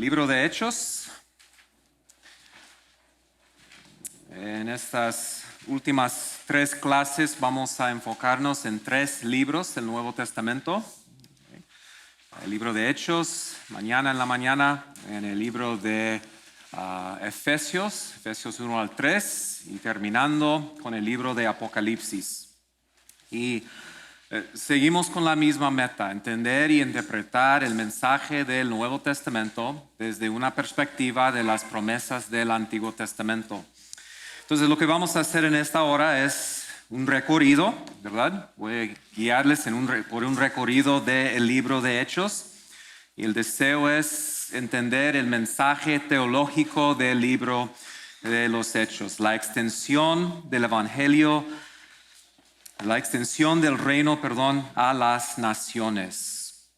Libro de Hechos. En estas últimas 3 clases vamos a enfocarnos en 3 libros del Nuevo Testamento. El libro de Hechos, mañana en la mañana, en el libro de Efesios 1 al 3, y terminando con el libro de Apocalipsis. Y seguimos con la misma meta, entender y interpretar el mensaje del Nuevo Testamento desde una perspectiva de las promesas del Antiguo Testamento. Entonces, lo que vamos a hacer en esta hora es un recorrido, ¿verdad? Voy a guiarles por un recorrido del libro de Hechos. Y el deseo es entender el mensaje teológico del libro de los Hechos, la extensión del Evangelio, la extensión del reino, a las naciones.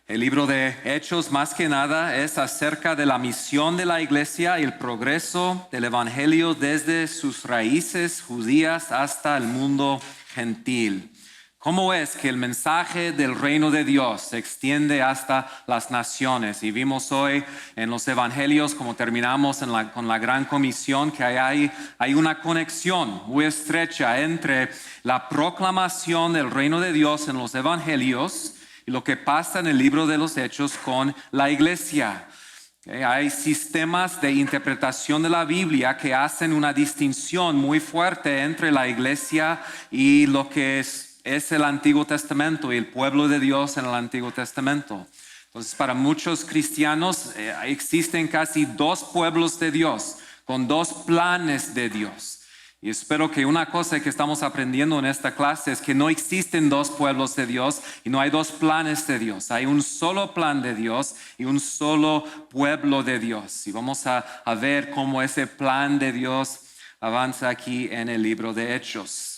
El libro de Hechos, más que nada, es acerca de la misión de la iglesia y el progreso del evangelio desde sus raíces judías hasta el mundo gentil. ¿Cómo es que el mensaje del reino de Dios se extiende hasta las naciones? Y vimos hoy en los evangelios, como terminamos con la gran comisión, que hay una conexión muy estrecha entre la proclamación del reino de Dios en los evangelios y lo que pasa en el libro de los Hechos con la iglesia. Hay sistemas de interpretación de la Biblia que hacen una distinción muy fuerte entre la iglesia y lo que es el Antiguo Testamento y el pueblo de Dios en el Antiguo Testamento. Entonces, para muchos cristianos existen casi 2 pueblos de Dios, con 2 planes de Dios. Y espero que una cosa que estamos aprendiendo en esta clase es que no existen 2 pueblos de Dios y no hay 2 planes de Dios. Hay un solo plan de Dios y un solo pueblo de Dios. Y vamos a ver cómo ese plan de Dios avanza aquí en el libro de Hechos.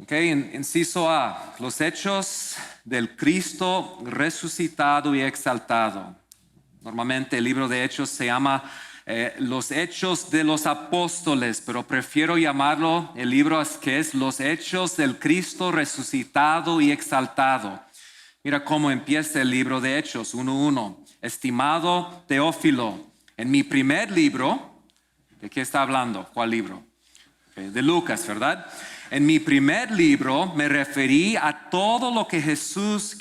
Inciso A, los hechos del Cristo resucitado y exaltado. Normalmente el libro de Hechos se llama los hechos de los apóstoles, pero prefiero llamarlo el libro que es los hechos del Cristo resucitado y exaltado. Mira cómo empieza el libro de Hechos 1:1. Estimado Teófilo, en mi primer libro, ¿de qué está hablando? ¿Cuál libro? De Lucas, ¿verdad? En mi primer libro me referí a todo lo que Jesús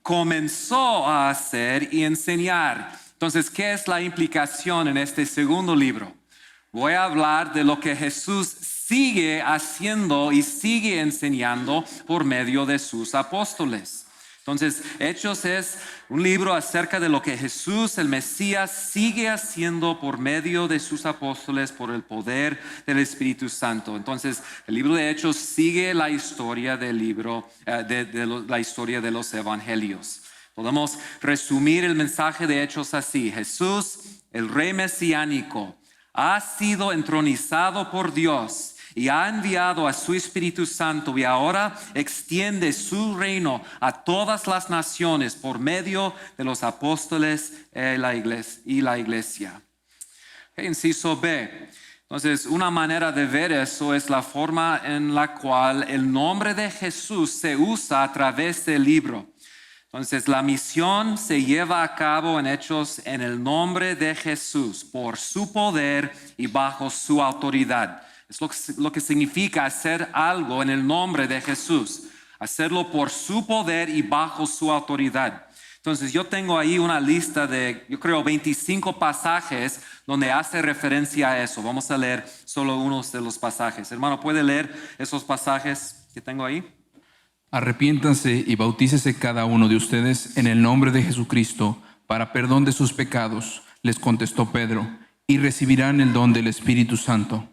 comenzó a hacer y enseñar. Entonces, ¿qué es la implicación en este segundo libro? Voy a hablar de lo que Jesús sigue haciendo y sigue enseñando por medio de sus apóstoles. Entonces, Hechos es un libro acerca de lo que Jesús, el Mesías, sigue haciendo por medio de sus apóstoles por el poder del Espíritu Santo. Entonces, el libro de Hechos sigue la historia del libro, la historia de los evangelios. Podemos resumir el mensaje de Hechos así: Jesús, el Rey mesiánico, ha sido entronizado por Dios y ha enviado a su Espíritu Santo, y ahora extiende su reino a todas las naciones por medio de los apóstoles y la iglesia. Inciso B. Entonces, una manera de ver eso es la forma en la cual el nombre de Jesús se usa a través del libro. Entonces, la misión se lleva a cabo en Hechos en el nombre de Jesús, por su poder y bajo su autoridad. Es lo que significa hacer algo en el nombre de Jesús, hacerlo por su poder y bajo su autoridad. Entonces, yo tengo ahí una lista de, 25 pasajes donde hace referencia a eso. Vamos a leer solo unos de los pasajes. Hermano, ¿puede leer esos pasajes que tengo ahí? Arrepiéntanse y bautícese cada uno de ustedes en el nombre de Jesucristo para perdón de sus pecados, les contestó Pedro, y recibirán el don del Espíritu Santo.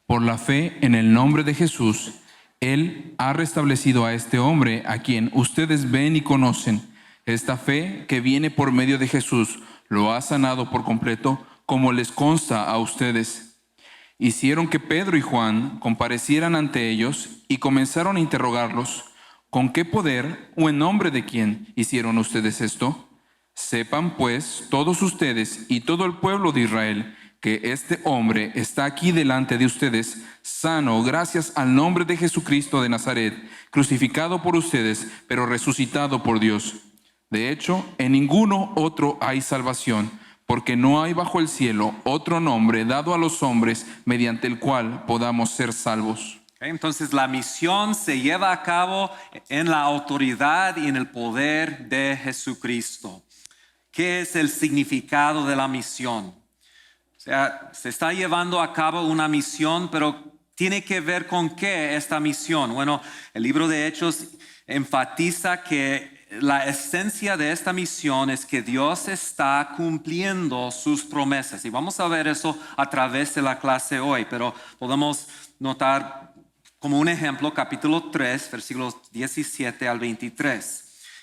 Por la fe en el nombre de Jesús, Él ha restablecido a este hombre a quien ustedes ven y conocen. Esta fe que viene por medio de Jesús lo ha sanado por completo, como les consta a ustedes. Hicieron que Pedro y Juan comparecieran ante ellos y comenzaron a interrogarlos. ¿Con qué poder o en nombre de quién hicieron ustedes esto? Sepan pues todos ustedes y todo el pueblo de Israel que este hombre está aquí delante de ustedes, sano gracias al nombre de Jesucristo de Nazaret, crucificado por ustedes, pero resucitado por Dios. De hecho, en ninguno otro hay salvación, porque no hay bajo el cielo otro nombre dado a los hombres mediante el cual podamos ser salvos. Entonces la misión se lleva a cabo en la autoridad y en el poder de Jesucristo. ¿Qué es el significado de la misión? O sea, se está llevando a cabo una misión, pero tiene que ver con qué esta misión. Bueno, el libro de Hechos enfatiza que la esencia de esta misión es que Dios está cumpliendo sus promesas. Y vamos a ver eso a través de la clase hoy, pero podemos notar como un ejemplo, capítulo 3, versículos 17 al 23.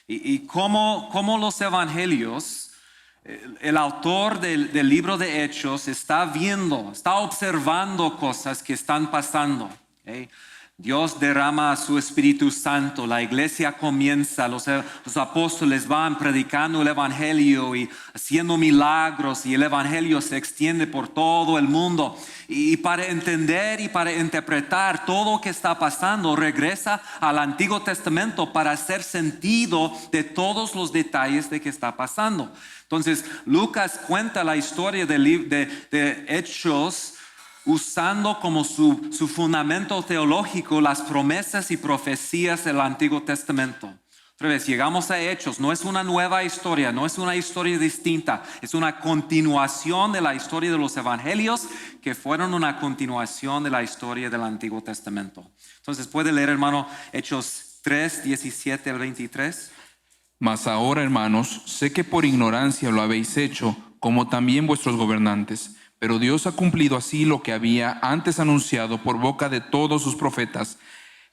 Y cómo los evangelios, el autor del libro de Hechos está viendo, está observando cosas que están pasando. ¿Okay? Dios derrama su Espíritu Santo, la iglesia comienza, los apóstoles van predicando el evangelio y haciendo milagros, y el evangelio se extiende por todo el mundo. Y para entender y para interpretar todo lo que está pasando, regresa al Antiguo Testamento para hacer sentido de todos los detalles de que está pasando. Entonces, Lucas cuenta la historia de Hechos usando como su fundamento teológico las promesas y profecías del Antiguo Testamento. Otra vez, llegamos a Hechos, no es una nueva historia, no es una historia distinta, es una continuación de la historia de los evangelios que fueron una continuación de la historia del Antiguo Testamento. Entonces, ¿puede leer, hermano, Hechos 3, 17 al 23? Mas ahora, hermanos, sé que por ignorancia lo habéis hecho, como también vuestros gobernantes. Pero Dios ha cumplido así lo que había antes anunciado por boca de todos sus profetas,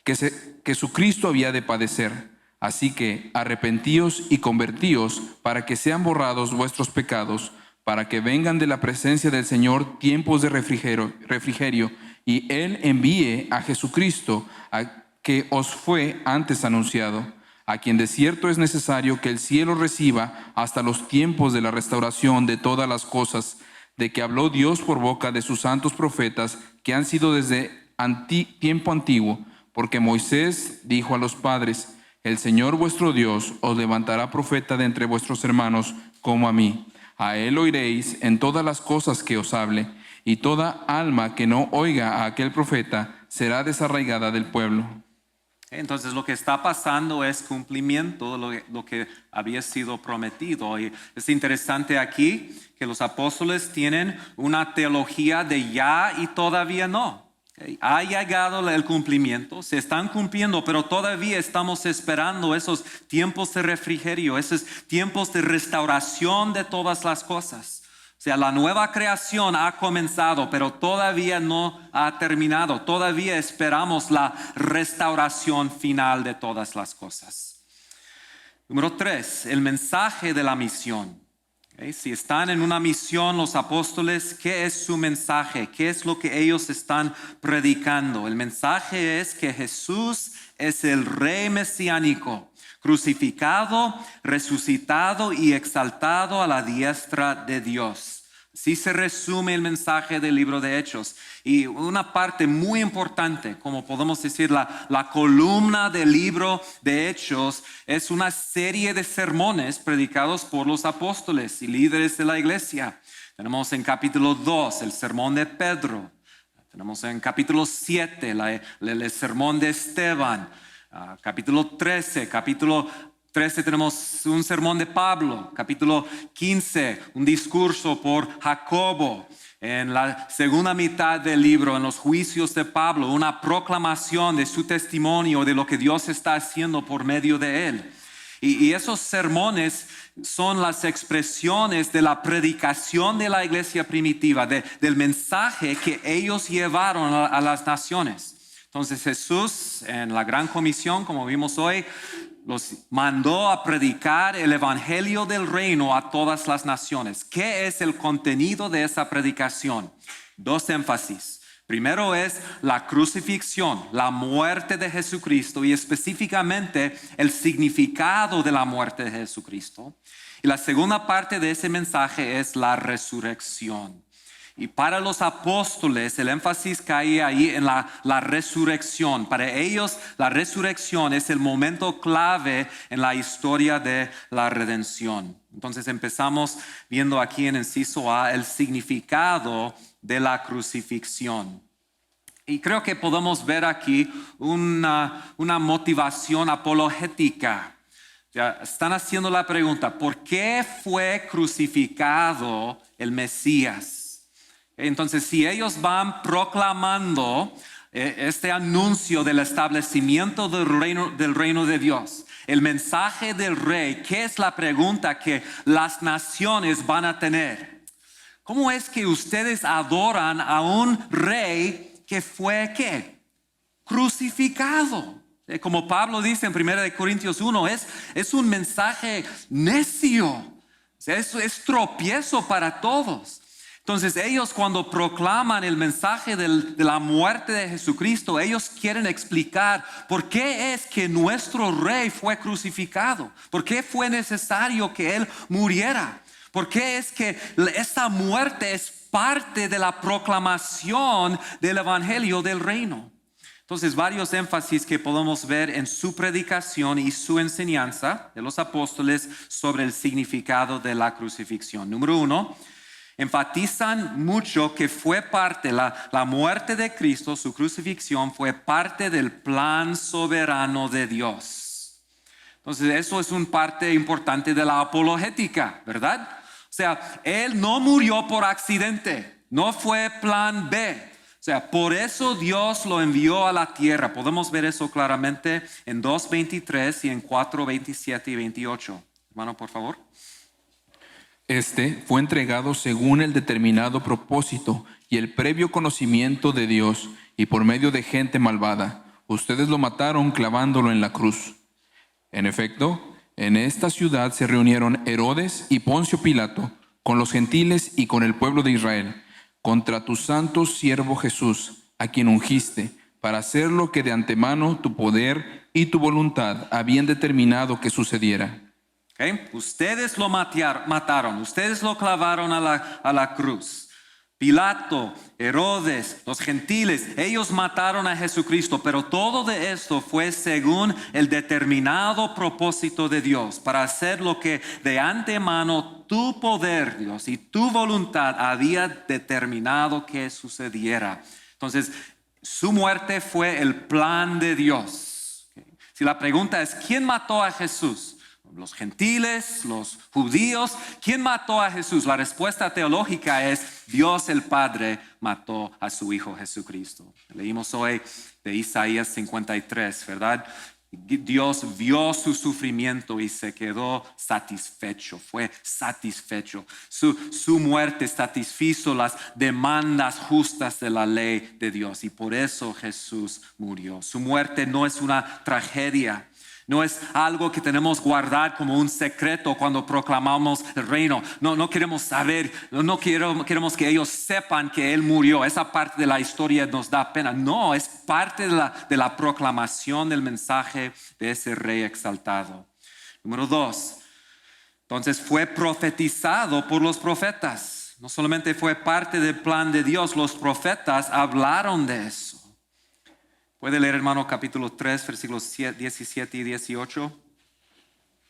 que su Cristo había de padecer. Así que arrepentíos y convertíos para que sean borrados vuestros pecados, para que vengan de la presencia del Señor tiempos de refrigerio, y Él envíe a Jesucristo, a que os fue antes anunciado, a quien de cierto es necesario que el cielo reciba hasta los tiempos de la restauración de todas las cosas, de que habló Dios por boca de sus santos profetas, que han sido desde tiempo antiguo, porque Moisés dijo a los padres: el Señor vuestro Dios os levantará profeta de entre vuestros hermanos, como a mí. A él oiréis en todas las cosas que os hable, y toda alma que no oiga a aquel profeta será desarraigada del pueblo. Entonces lo que está pasando es cumplimiento de lo que había sido prometido. Y es interesante aquí que los apóstoles tienen una teología de ya y todavía no. Ha llegado el cumplimiento, se están cumpliendo, pero todavía estamos esperando esos tiempos de refrigerio, esos tiempos de restauración de todas las cosas. O sea, la nueva creación ha comenzado, pero todavía no ha terminado. Todavía esperamos la restauración final de todas las cosas. Número 3, el mensaje de la misión. Si están en una misión los apóstoles, ¿qué es su mensaje? ¿Qué es lo que ellos están predicando? El mensaje es que Jesús es el Rey mesiánico, crucificado, resucitado y exaltado a la diestra de Dios. Así se resume el mensaje del libro de Hechos. Y una parte muy importante, como podemos decir, la columna del libro de Hechos es una serie de sermones predicados por los apóstoles y líderes de la iglesia. Tenemos en capítulo 2 el sermón de Pedro. Tenemos en capítulo 7 el sermón de Esteban. Capítulo 13 tenemos un sermón de Pablo. Capítulo 15, un discurso por Jacobo. En la segunda mitad del libro, en los juicios de Pablo, una proclamación de su testimonio de lo que Dios está haciendo por medio de él. Y esos sermones son las expresiones de la predicación de la iglesia primitiva, del mensaje que ellos llevaron a las naciones. Entonces Jesús, en la gran comisión, como vimos hoy, los mandó a predicar el evangelio del reino a todas las naciones. ¿Qué es el contenido de esa predicación? 2 énfasis. Primero es la crucifixión, la muerte de Jesucristo, y específicamente el significado de la muerte de Jesucristo. Y la segunda parte de ese mensaje es la resurrección. Y para los apóstoles el énfasis cae ahí en la resurrección. Para ellos la resurrección es el momento clave en la historia de la redención. Entonces empezamos viendo aquí en inciso A el significado de la crucifixión. Y creo que podemos ver aquí una motivación apologética. Ya están haciendo la pregunta, ¿por qué fue crucificado el Mesías? Entonces, si ellos van proclamando este anuncio del establecimiento del reino de Dios, el mensaje del rey, ¿qué es la pregunta que las naciones van a tener? ¿Cómo es que ustedes adoran a un rey que fue ¿qué? Crucificado? Como Pablo dice en 1 Corintios 1, es un mensaje necio. O sea, es tropiezo para todos. Entonces ellos cuando proclaman el mensaje de la muerte de Jesucristo, ellos quieren explicar por qué es que nuestro rey fue crucificado, por qué fue necesario que él muriera, por qué es que esta muerte es parte de la proclamación del evangelio del reino. Entonces varios énfasis que podemos ver en su predicación y su enseñanza de los apóstoles sobre el significado de la crucifixión. Número 1. Enfatizan mucho que fue parte, la muerte de Cristo, su crucifixión, fue parte del plan soberano de Dios. Entonces, eso es una parte importante de la apologética, ¿verdad? O sea, Él no murió por accidente, no fue plan B. O sea, por eso Dios lo envió a la tierra. Podemos ver eso claramente en 2:23 y en 4:27 y 28. Hermano, por favor. Este fue entregado según el determinado propósito y el previo conocimiento de Dios, y por medio de gente malvada. Ustedes lo mataron clavándolo en la cruz. En efecto, en esta ciudad se reunieron Herodes y Poncio Pilato con los gentiles y con el pueblo de Israel contra tu santo siervo Jesús, a quien ungiste, para hacer lo que de antemano tu poder y tu voluntad habían determinado que sucediera. Okay. Ustedes lo mataron, ustedes lo clavaron a la cruz. Pilato, Herodes, los gentiles, ellos mataron a Jesucristo, pero todo de esto fue según el determinado propósito de Dios, para hacer lo que de antemano tu poder, Dios, y tu voluntad había determinado que sucediera. Entonces, su muerte fue el plan de Dios. Okay. Si la pregunta es, ¿quién mató a Jesús? Los gentiles, los judíos. ¿Quién mató a Jesús? La respuesta teológica es Dios el Padre mató a su Hijo Jesucristo. Leímos hoy de Isaías 53, ¿verdad? Dios vio su sufrimiento y se quedó satisfecho, fue satisfecho. Su muerte satisfizo las demandas justas de la ley de Dios y por eso Jesús murió. Su muerte no es una tragedia. No es algo que tenemos que guardar como un secreto cuando proclamamos el reino. No queremos saber, no queremos que ellos sepan que Él murió. Esa parte de la historia nos da pena. No, es parte de la proclamación del mensaje de ese rey exaltado. Número 2. Entonces fue profetizado por los profetas. No solamente fue parte del plan de Dios, los profetas hablaron de eso. Puede leer, hermano, capítulo 3, versículos 17 y 18.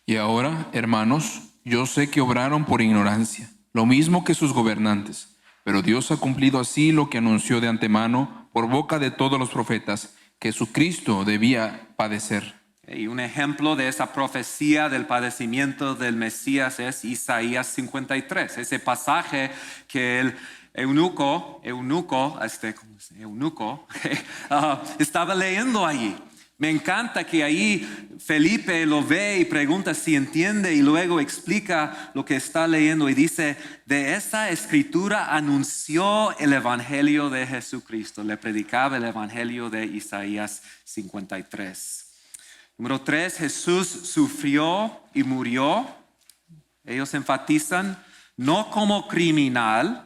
Y ahora, hermanos, yo sé que obraron por ignorancia, lo mismo que sus gobernantes, pero Dios ha cumplido así lo que anunció de antemano por boca de todos los profetas, que su Cristo debía padecer. Y un ejemplo de esa profecía del padecimiento del Mesías es Isaías 53, ese pasaje que el eunuco estaba leyendo allí. Me encanta que ahí Felipe lo ve y pregunta si entiende y luego explica lo que está leyendo y dice, de esa escritura anunció el evangelio de Jesucristo, le predicaba el evangelio de Isaías 53. Número 3, Jesús sufrió y murió. Ellos enfatizan no como criminal,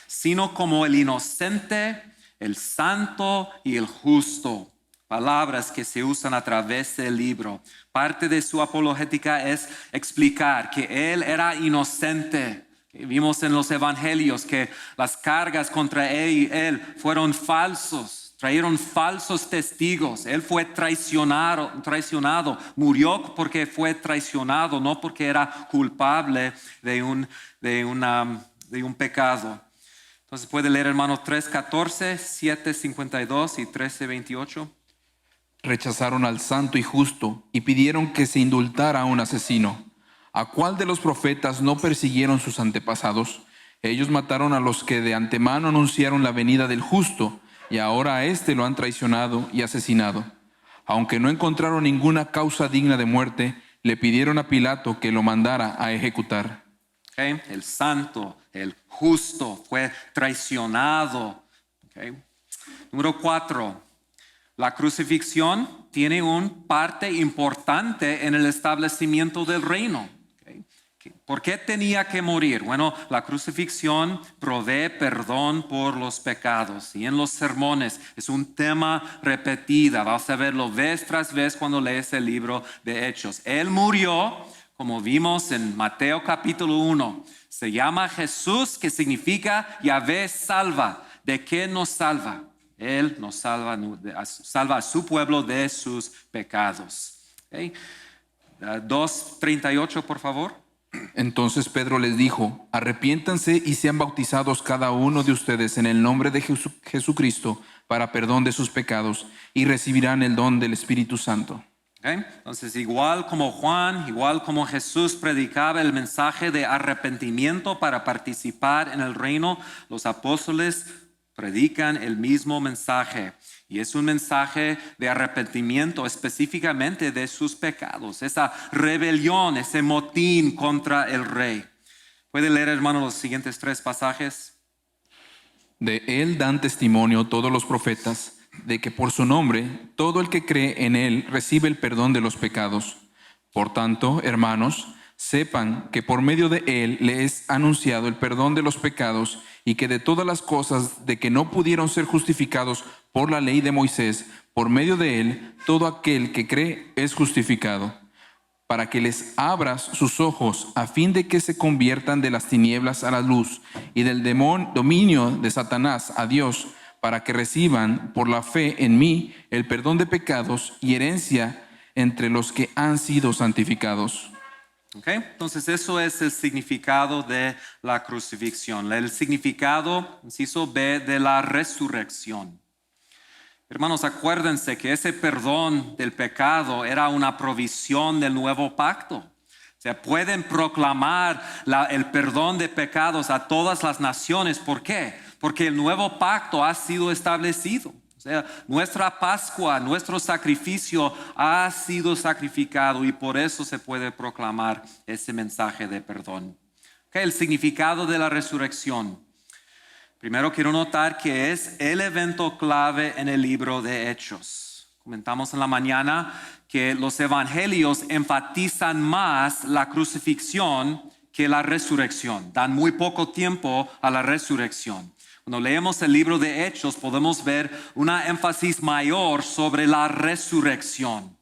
sino como el inocente, el santo y el justo. Palabras que se usan a través del libro. Parte de su apologética es explicar que Él era inocente, Vimos en los evangelios que las cargas contra él fueron falsos, trajeron falsos testigos. Él fue traicionado, murió porque fue traicionado, no porque era culpable de un pecado. Entonces puede leer, hermano, 3:14, 7:52 y 13:28. Rechazaron al santo y justo y pidieron que se indultara a un asesino. ¿A cuál de los profetas no persiguieron sus antepasados? Ellos mataron a los que de antemano anunciaron la venida del justo, y ahora a éste lo han traicionado y asesinado. Aunque no encontraron ninguna causa digna de muerte, le pidieron a Pilato que lo mandara a ejecutar. Okay. El santo, el justo fue traicionado. Okay. Número 4. La crucifixión tiene una parte importante en el establecimiento del reino. ¿Por qué tenía que morir? Bueno, la crucifixión provee perdón por los pecados. Y en los sermones es un tema repetido. Vas a verlo vez tras vez cuando lees el libro de Hechos. Él murió, como vimos en Mateo capítulo 1. Se llama Jesús, que significa Yahvé salva. ¿De qué nos salva? Él nos salva a su pueblo de sus pecados. Okay. 2:38, por favor. Entonces Pedro les dijo: arrepiéntanse y sean bautizados cada uno de ustedes en el nombre de Jesucristo para perdón de sus pecados, y recibirán el don del Espíritu Santo. Okay. Entonces, igual como Juan, igual como Jesús predicaba el mensaje de arrepentimiento para participar en el reino, los apóstoles predican el mismo mensaje. Y es un mensaje de arrepentimiento específicamente de sus pecados, esa rebelión, ese motín contra el rey. ¿Puede leer, hermano, los siguientes 3 pasajes? De él dan testimonio todos los profetas, de que por su nombre todo el que cree en él recibe el perdón de los pecados. Por tanto, hermanos, sepan que por medio de él les es anunciado el perdón de los pecados, y que de todas las cosas de que no pudieron ser justificados por la ley de Moisés, por medio de él, todo aquel que cree es justificado, para que les abras sus ojos, a fin de que se conviertan de las tinieblas a la luz, y del dominio de Satanás a Dios, para que reciban por la fe en mí el perdón de pecados y herencia entre los que han sido santificados. Okay. Entonces eso es el significado de la crucifixión. El significado, inciso B, de la resurrección. Hermanos, acuérdense que ese perdón del pecado era una provisión del nuevo pacto. O sea, pueden proclamar el perdón de pecados a todas las naciones. ¿Por qué? Porque el nuevo pacto ha sido establecido. O sea, nuestra Pascua, nuestro sacrificio ha sido sacrificado, y por eso se puede proclamar ese mensaje de perdón. Okay, el significado de la resurrección. Primero quiero notar que es el evento clave en el libro de Hechos. Comentamos en la mañana que los evangelios enfatizan más la crucifixión que la resurrección. Dan muy poco tiempo a la resurrección. Cuando leemos el libro de Hechos podemos ver una énfasis mayor sobre la resurrección.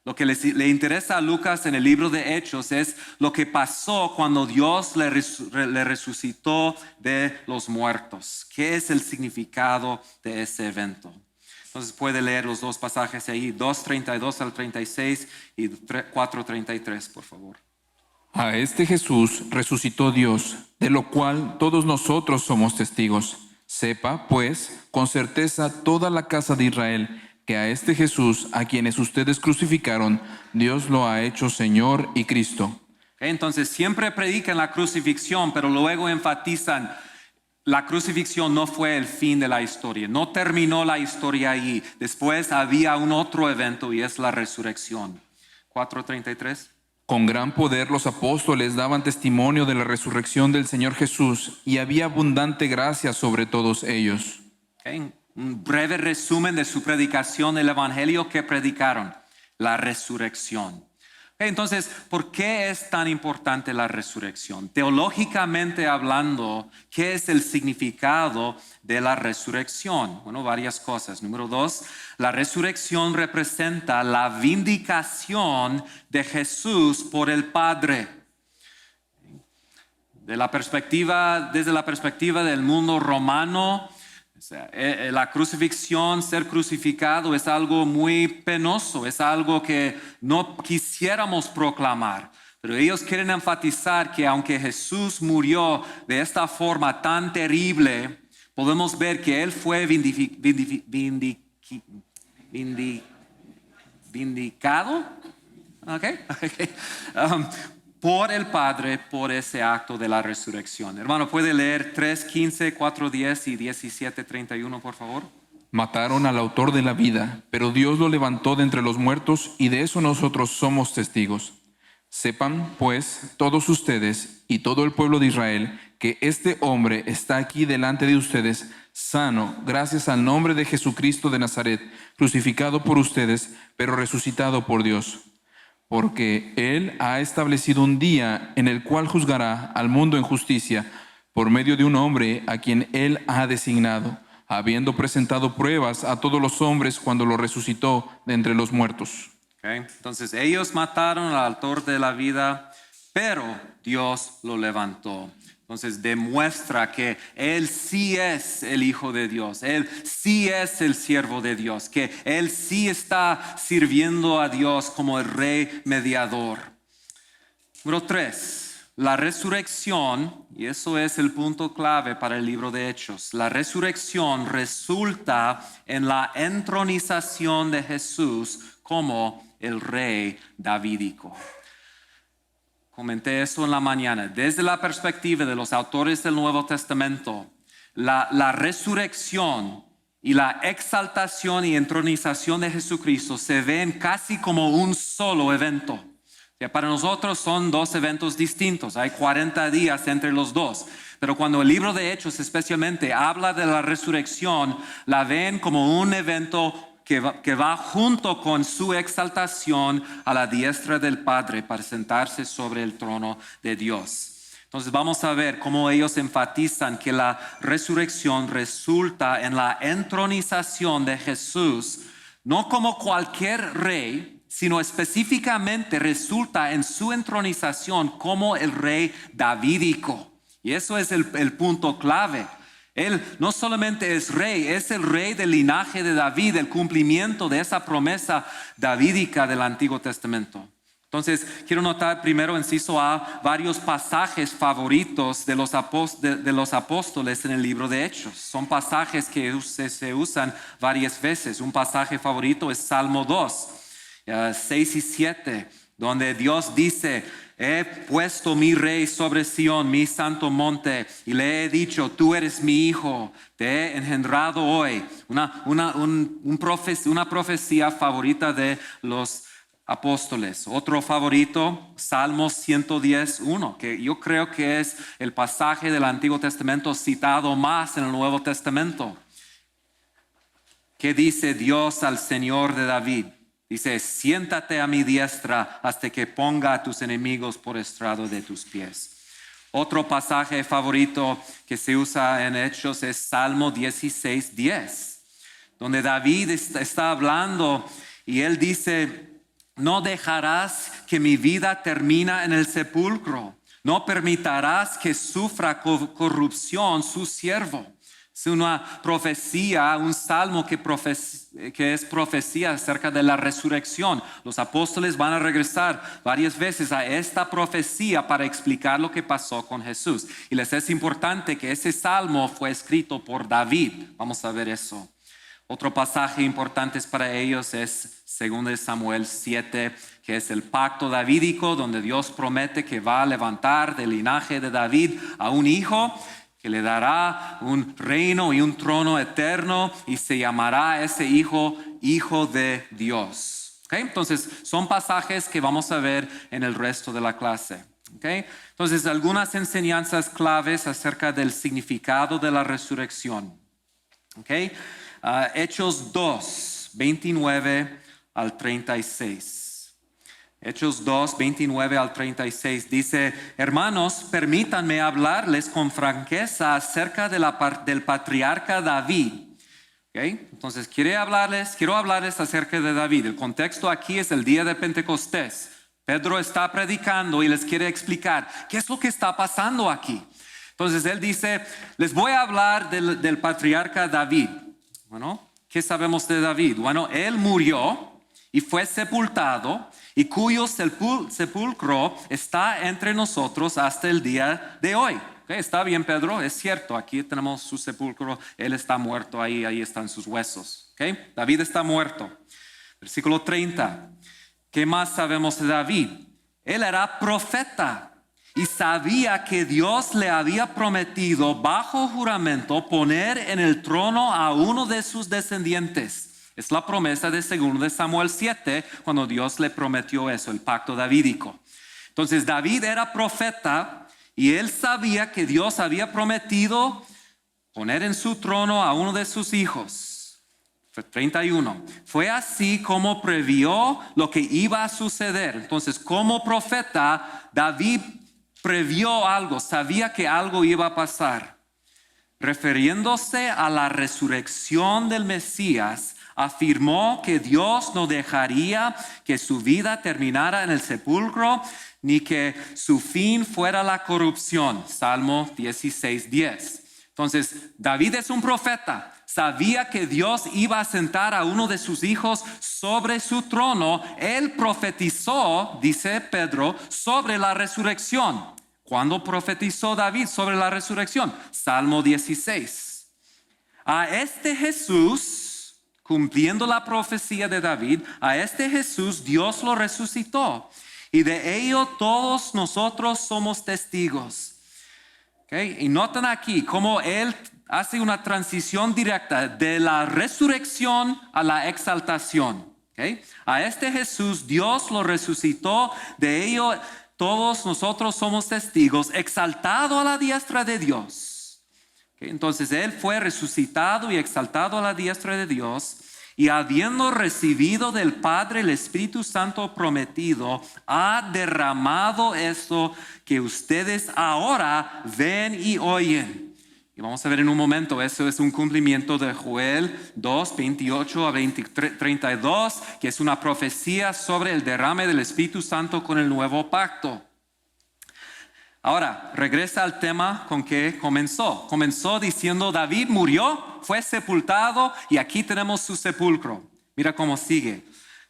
Lo que le interesa a Lucas en el libro de Hechos es lo que pasó cuando Dios le resucitó de los muertos. ¿Qué es el significado de ese evento? Entonces puede leer los 2 pasajes ahí, 2:32 al 36 y 4:33, por favor. A este Jesús resucitó Dios, de lo cual todos nosotros somos testigos. Sepa, pues, con certeza toda la casa de Israel, que a este Jesús, a quienes ustedes crucificaron, Dios lo ha hecho Señor y Cristo. Entonces siempre predican la crucifixión, pero luego enfatizan: la crucifixión no fue el fin de la historia, no terminó la historia ahí. Después había un otro evento, y es la resurrección. 4:33. Con gran poder los apóstoles daban testimonio de la resurrección del Señor Jesús, y había abundante gracia sobre todos ellos. Okay. Un breve resumen de su predicación del evangelio. que predicaron: la resurrección. Okay, entonces, ¿por qué es tan importante la resurrección? Teológicamente hablando, ¿qué es el significado de la resurrección? Bueno, varias cosas. Número 2, la resurrección representa la vindicación de Jesús por el Padre. desde la perspectiva del mundo romano, o sea, la crucifixión, ser crucificado es algo muy penoso, es algo que no quisiéramos proclamar. Pero ellos quieren enfatizar que aunque Jesús murió de esta forma tan terrible, podemos ver que Él fue vindicado, okay? Por el Padre, por ese acto de la resurrección. Hermano, ¿puede leer 3:15, 4:10 y 17:31, por favor? Mataron al autor de la vida, pero Dios lo levantó de entre los muertos y de eso nosotros somos testigos. Sepan, pues, todos ustedes y todo el pueblo de Israel, que este hombre está aquí delante de ustedes, sano, gracias al nombre de Jesucristo de Nazaret, crucificado por ustedes, pero resucitado por Dios. Porque Él ha establecido un día en el cual juzgará al mundo en justicia, por medio de un hombre a quien Él ha designado, habiendo presentado pruebas a todos los hombres cuando lo resucitó de entre los muertos. Okay. Entonces ellos mataron al autor de la vida, pero Dios lo levantó. Entonces demuestra que Él sí es el Hijo de Dios, Él sí es el siervo de Dios, que Él sí está sirviendo a Dios como el Rey mediador. Número 3, la resurrección, y eso es el punto clave para el libro de Hechos. La resurrección resulta en la entronización de Jesús como el Rey davídico. Comenté eso en la mañana. Desde la perspectiva de los autores del Nuevo Testamento, la resurrección y la exaltación y entronización de Jesucristo se ven casi como un solo evento. O sea, para nosotros son dos eventos distintos. Hay 40 días entre los dos. Pero cuando el libro de Hechos especialmente habla de la resurrección, la ven como un evento que va junto con su exaltación a la diestra del Padre para sentarse sobre el trono de Dios. Entonces vamos a ver cómo ellos enfatizan que la resurrección resulta en la entronización de Jesús, no como cualquier rey, sino específicamente resulta en su entronización como el Rey davídico. Y eso es el punto clave. Él no solamente es rey, es el rey del linaje de David, el cumplimiento de esa promesa davídica del Antiguo Testamento. Entonces, quiero notar primero, inciso A, varios pasajes favoritos de los apóstoles en el libro de Hechos. Son pasajes que se usan varias veces. Un pasaje favorito es Salmo 2, 6 y 7, donde Dios dice: he puesto mi rey sobre Sión, mi santo monte, y le he dicho: tú eres mi hijo, te he engendrado hoy. Una profecía favorita de los apóstoles. Otro favorito, Salmos 110:1, que yo creo que es el pasaje del Antiguo Testamento citado más en el Nuevo Testamento. ¿Qué dice Dios al Señor de David? Dice: siéntate a mi diestra hasta que ponga a tus enemigos por estrado de tus pies. Otro pasaje favorito que se usa en Hechos es Salmo 16:10, donde David está hablando y él dice: no dejarás que mi vida termine en el sepulcro, no permitirás que sufra corrupción su siervo. Es una profecía, un salmo que es profecía acerca de la resurrección. Los apóstoles van a regresar varias veces a esta profecía para explicar lo que pasó con Jesús. Y les es importante que ese salmo fue escrito por David. Vamos a ver eso. Otro pasaje importante para ellos es 2 Samuel 7, que es el pacto davídico, donde Dios promete que va a levantar del linaje de David a un hijo que le dará un reino y un trono eterno, y se llamará ese hijo de Dios. ¿Okay? Entonces son pasajes que vamos a ver en el resto de la clase. ¿Okay? Entonces, algunas enseñanzas claves acerca del significado de la resurrección. ¿Okay? Hechos 2, 29 al 36. Hechos 2, 29 al 36 dice: hermanos, permítanme hablarles con franqueza acerca del patriarca David. ¿Okay? Entonces quiero hablarles acerca de David. El contexto aquí es el día de Pentecostés. Pedro está predicando y les quiere explicar qué es lo que está pasando aquí. Entonces él dice, les voy a hablar del patriarca David. Bueno, ¿qué sabemos de David? Bueno, él murió y fue sepultado y cuyo sepulcro está entre nosotros hasta el día de hoy. Okay, está bien, Pedro, es cierto, aquí tenemos su sepulcro, él está muerto, ahí están sus huesos. Okay, David está muerto. Versículo 30. ¿Qué más sabemos de David? Él era profeta y sabía que Dios le había prometido bajo juramento poner en el trono a uno de sus descendientes. Es la promesa de 2 de Samuel 7, cuando Dios le prometió eso, el pacto davídico. Entonces David era profeta y él sabía que Dios había prometido poner en su trono a uno de sus hijos. 31. Fue así como previó lo que iba a suceder. Entonces, como profeta, David previó algo, sabía que algo iba a pasar. Refiriéndose a la resurrección del Mesías, afirmó que Dios no dejaría que su vida terminara en el sepulcro, ni que su fin fuera la corrupción. Salmo 16:10. Entonces, David es un profeta. Sabía que Dios iba a sentar a uno de sus hijos sobre su trono. Él profetizó, dice Pedro, sobre la resurrección. ¿Cuándo profetizó David sobre la resurrección? Salmo 16. A este Jesús, cumpliendo la profecía de David, a este Jesús Dios lo resucitó. Y de ello todos nosotros somos testigos. Okay. Y noten aquí cómo él hace una transición directa de la resurrección a la exaltación. Okay. A este Jesús Dios lo resucitó, de ello todos nosotros somos testigos, exaltado a la diestra de Dios. Okay. Entonces él fue resucitado y exaltado a la diestra de Dios, y habiendo recibido del Padre el Espíritu Santo prometido, ha derramado esto que ustedes ahora ven y oyen. Y vamos a ver en un momento, eso es un cumplimiento de Joel 2, 28 a 32, que es una profecía sobre el derrame del Espíritu Santo con el nuevo pacto. Ahora, regresa al tema con que comenzó. Comenzó diciendo, David murió, fue sepultado y aquí tenemos su sepulcro. Mira cómo sigue.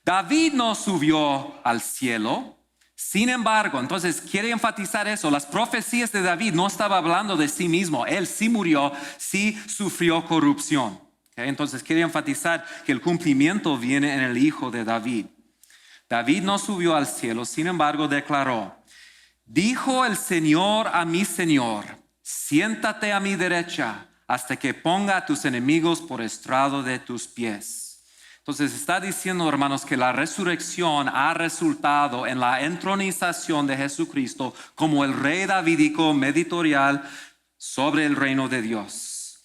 David no subió al cielo. Sin embargo, entonces quiere enfatizar eso. Las profecías de David no estaba hablando de sí mismo. Él sí murió, sí sufrió corrupción. ¿Okay? Entonces quiere enfatizar que el cumplimiento viene en el hijo de David. David no subió al cielo, sin embargo declaró, dijo el Señor a mi Señor, siéntate a mi derecha hasta que ponga a tus enemigos por estrado de tus pies. Entonces está diciendo, hermanos, que la resurrección ha resultado en la entronización de Jesucristo como el rey davídico mediatorial sobre el reino de Dios.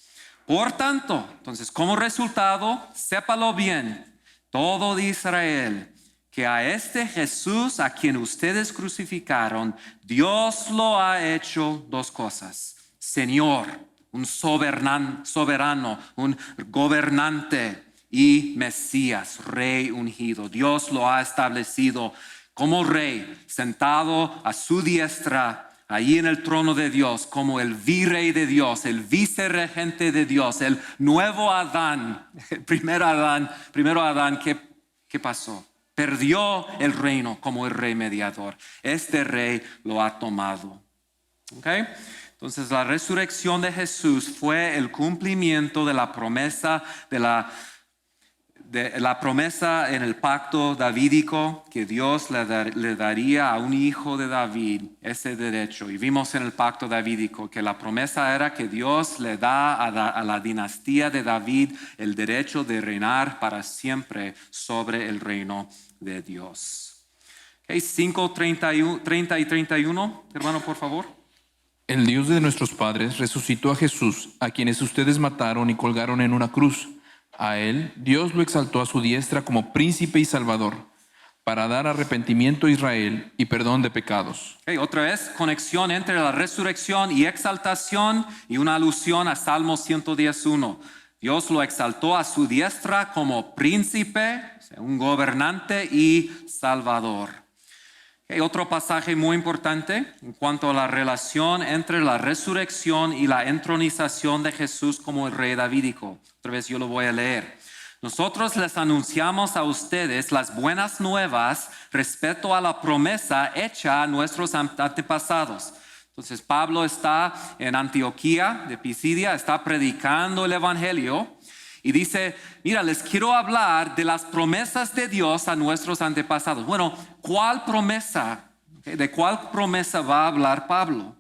Por tanto, entonces como resultado, sépalo bien, todo de Israel, que a este Jesús a quien ustedes crucificaron, Dios lo ha hecho dos cosas. Señor, un soberano, un gobernante y Mesías, rey ungido. Dios lo ha establecido como rey, sentado a su diestra, ahí en el trono de Dios, como el virrey de Dios, el vicerregente de Dios, el nuevo Adán, el primero Adán, ¿qué pasó? Perdió el reino como el rey mediador. Este rey lo ha tomado. ¿Okay? Entonces la resurrección de Jesús fue el cumplimiento de la promesa promesa en el pacto davídico, que Dios le daría a un hijo de David ese derecho. Y vimos en el pacto davídico que la promesa era que Dios le da a la dinastía de David el derecho de reinar para siempre sobre el reino de Dios. Okay, 5:30 y 31, hermano, por favor. El Dios de nuestros padres resucitó a Jesús, a quienes ustedes mataron y colgaron en una cruz. A él, Dios lo exaltó a su diestra como príncipe y salvador, para dar arrepentimiento a Israel y perdón de pecados. Okay, otra vez, conexión entre la resurrección y exaltación y una alusión a Salmo 110:1. Dios lo exaltó a su diestra como príncipe, un gobernante y salvador. Okay, otro pasaje muy importante en cuanto a la relación entre la resurrección y la entronización de Jesús como el rey davídico. Otra vez yo lo voy a leer. Nosotros les anunciamos a ustedes las buenas nuevas respecto a la promesa hecha a nuestros antepasados. Entonces Pablo está en Antioquía de Pisidia, está predicando el evangelio y dice, mira, les quiero hablar de las promesas de Dios a nuestros antepasados. Bueno, ¿cuál promesa? ¿De cuál promesa va a hablar Pablo?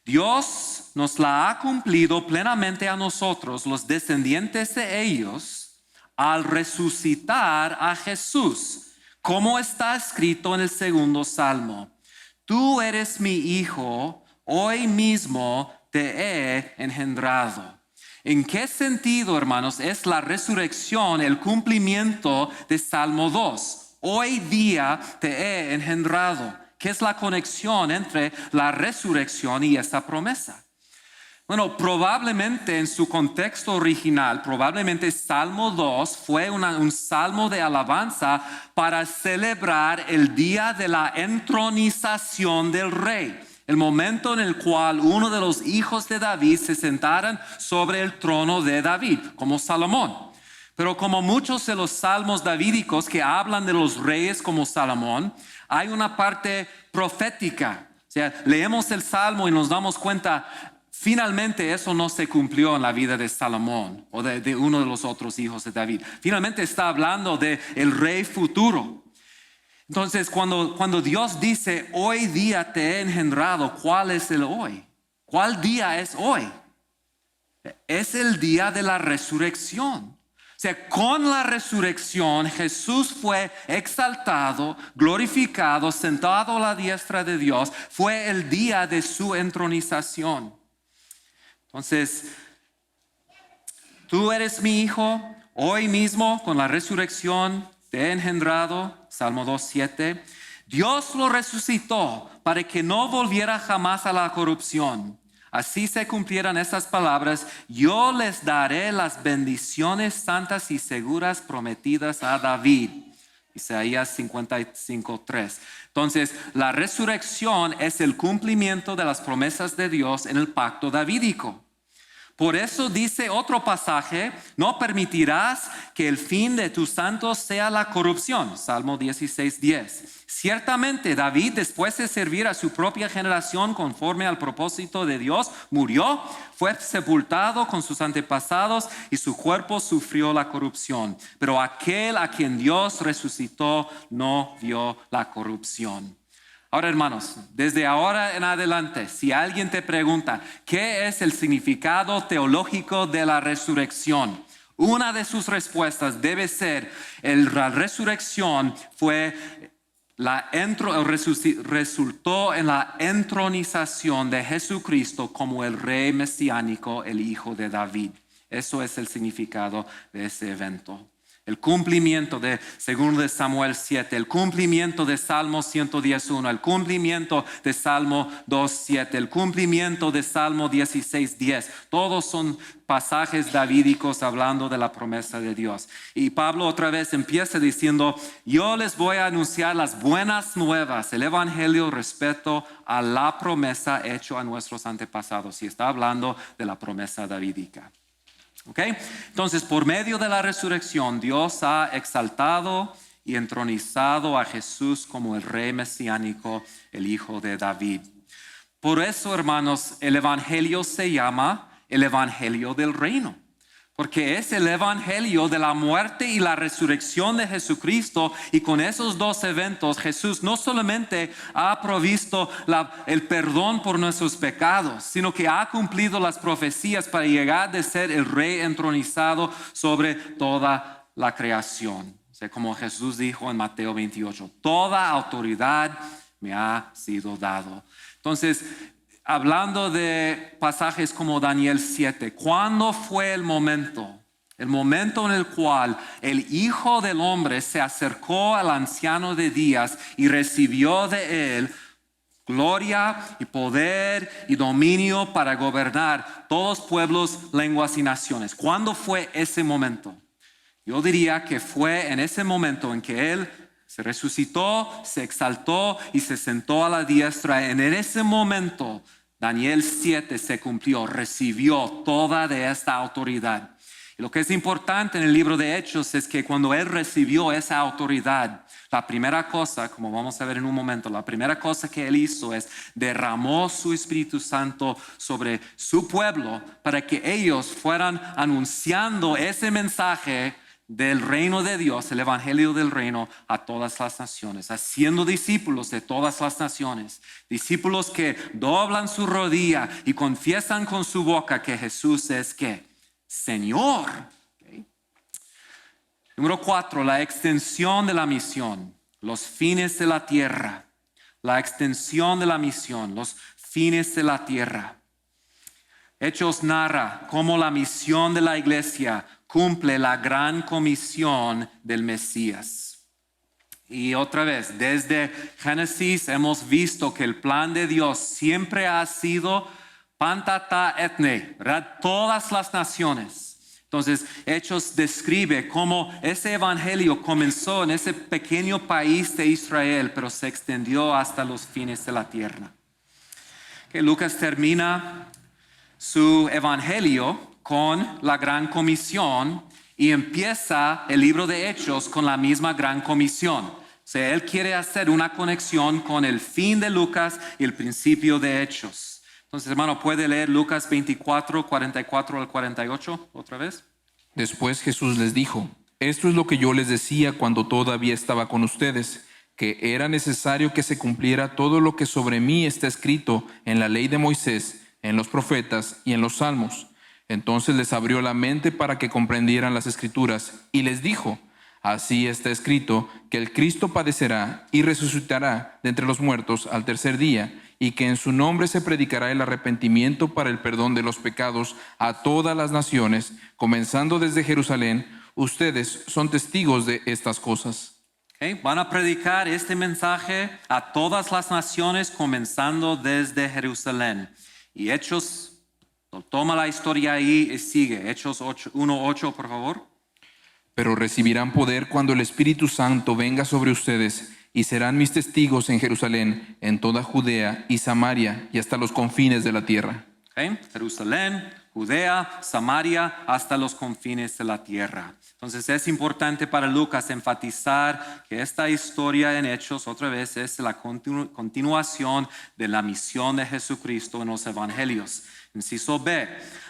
Dios nos la ha cumplido plenamente a nosotros, los descendientes de ellos, al resucitar a Jesús, como está escrito en el 2 Salmo. Tú eres mi hijo, hoy mismo te he engendrado. ¿En qué sentido, hermanos, es la resurrección el cumplimiento de Salmo 2? Hoy día te he engendrado. ¿Qué es la conexión entre la resurrección y esta promesa? Bueno, probablemente en su contexto original, probablemente Salmo 2 fue un salmo de alabanza para celebrar el día de la entronización del rey. El momento en el cual uno de los hijos de David se sentaran sobre el trono de David, como Salomón. Pero como muchos de los salmos davídicos que hablan de los reyes como Salomón, hay una parte profética. O sea, leemos el salmo y nos damos cuenta, finalmente eso no se cumplió en la vida de Salomón o de uno de los otros hijos de David. Finalmente está hablando del rey futuro. Entonces, cuando Dios dice, hoy día te he engendrado, ¿cuál es el hoy? ¿Cuál día es hoy? Es el día de la resurrección. O sea, con la resurrección Jesús fue exaltado, glorificado, sentado a la diestra de Dios. Fue el día de su entronización. Entonces, tú eres mi hijo, hoy mismo con la resurrección te he engendrado, Salmo 2:7. Dios lo resucitó para que no volviera jamás a la corrupción. Así se cumplieran estas palabras, yo les daré las bendiciones santas y seguras prometidas a David. Isaías 55:3. Entonces, la resurrección es el cumplimiento de las promesas de Dios en el pacto davídico. Por eso dice otro pasaje, no permitirás que el fin de tus santos sea la corrupción. Salmo 16:10. Ciertamente David, después de servir a su propia generación conforme al propósito de Dios, murió, fue sepultado con sus antepasados y su cuerpo sufrió la corrupción. Pero aquel a quien Dios resucitó no vio la corrupción. Ahora, hermanos, desde ahora en adelante, si alguien te pregunta qué es el significado teológico de la resurrección, una de sus respuestas debe ser: la resurrección resultó en la entronización de Jesucristo como el rey mesiánico, el hijo de David. Eso es el significado de ese evento. El cumplimiento de 2 Samuel 7, el cumplimiento de Salmo 111, el cumplimiento de Salmo 2:7, el cumplimiento de Salmo 16:10. Todos son pasajes davídicos hablando de la promesa de Dios. Y Pablo otra vez empieza diciendo, yo les voy a anunciar las buenas nuevas, el evangelio respecto a la promesa hecha a nuestros antepasados. Y está hablando de la promesa davídica. Okay. Entonces, por medio de la resurrección, Dios ha exaltado y entronizado a Jesús como el rey mesiánico, el hijo de David. Por eso, hermanos, el evangelio se llama el evangelio del reino, porque es el evangelio de la muerte y la resurrección de Jesucristo. Y con esos dos eventos, Jesús no solamente ha provisto el perdón por nuestros pecados, sino que ha cumplido las profecías para llegar de ser el rey entronizado sobre toda la creación. O sea, como Jesús dijo en Mateo 28, toda autoridad me ha sido dado. Entonces, hablando de pasajes como Daniel 7, ¿cuándo fue el momento? El momento en el cual el Hijo del Hombre se acercó al anciano de días y recibió de él gloria y poder y dominio para gobernar todos pueblos, lenguas y naciones. ¿Cuándo fue ese momento? Yo diría que fue en ese momento en que él Se resucitó, se exaltó y se sentó a la diestra. En ese momento, Daniel 7 se cumplió, recibió toda de esta autoridad. Y lo que es importante en el libro de Hechos es que cuando él recibió esa autoridad, la primera cosa, como vamos a ver en un momento, la primera cosa que él hizo es derramó su Espíritu Santo sobre su pueblo para que ellos fueran anunciando ese mensaje del reino de Dios, el evangelio del reino a todas las naciones, haciendo discípulos de todas las naciones, discípulos que doblan su rodilla y confiesan con su boca que Jesús es ¿qué? Señor. Okay. Número 4, la extensión de la misión, los fines de la tierra, la extensión de la misión, los fines de la tierra. Hechos narra cómo la misión de la iglesia cumple la gran comisión del Mesías. Y otra vez, desde Génesis hemos visto que el plan de Dios siempre ha sido pantata ethne, ¿verdad? Todas las naciones. Entonces, Hechos describe cómo ese evangelio comenzó en ese pequeño país de Israel, pero se extendió hasta los fines de la tierra. Que Lucas termina su evangelio con la gran comisión y empieza el libro de Hechos con la misma gran comisión. O sea, él quiere hacer una conexión con el fin de Lucas y el principio de Hechos. Entonces, hermano, ¿puede leer Lucas 24, 44 al 48 otra vez? Después Jesús les dijo: esto es lo que yo les decía cuando todavía estaba con ustedes, que era necesario que se cumpliera todo lo que sobre mí está escrito en la ley de Moisés, en los profetas y en los salmos. Entonces les abrió la mente para que comprendieran las Escrituras y les dijo: así está escrito que el Cristo padecerá y resucitará de entre los muertos al tercer día, y que en su nombre se predicará el arrepentimiento para el perdón de los pecados a todas las naciones, comenzando desde Jerusalén. Ustedes son testigos de estas cosas. Okay. Van a predicar este mensaje a todas las naciones, comenzando desde Jerusalén. Y Hechos toma la historia ahí y sigue. Hechos 1:8, por favor. Pero recibirán poder cuando el Espíritu Santo venga sobre ustedes, y serán mis testigos en Jerusalén, en toda Judea y Samaria y hasta los confines de la tierra. Okay. Jerusalén, Judea, Samaria, hasta los confines de la tierra. Entonces es importante para Lucas enfatizar que esta historia en Hechos otra vez es la continuación de la misión de Jesucristo en los evangelios. Inciso B,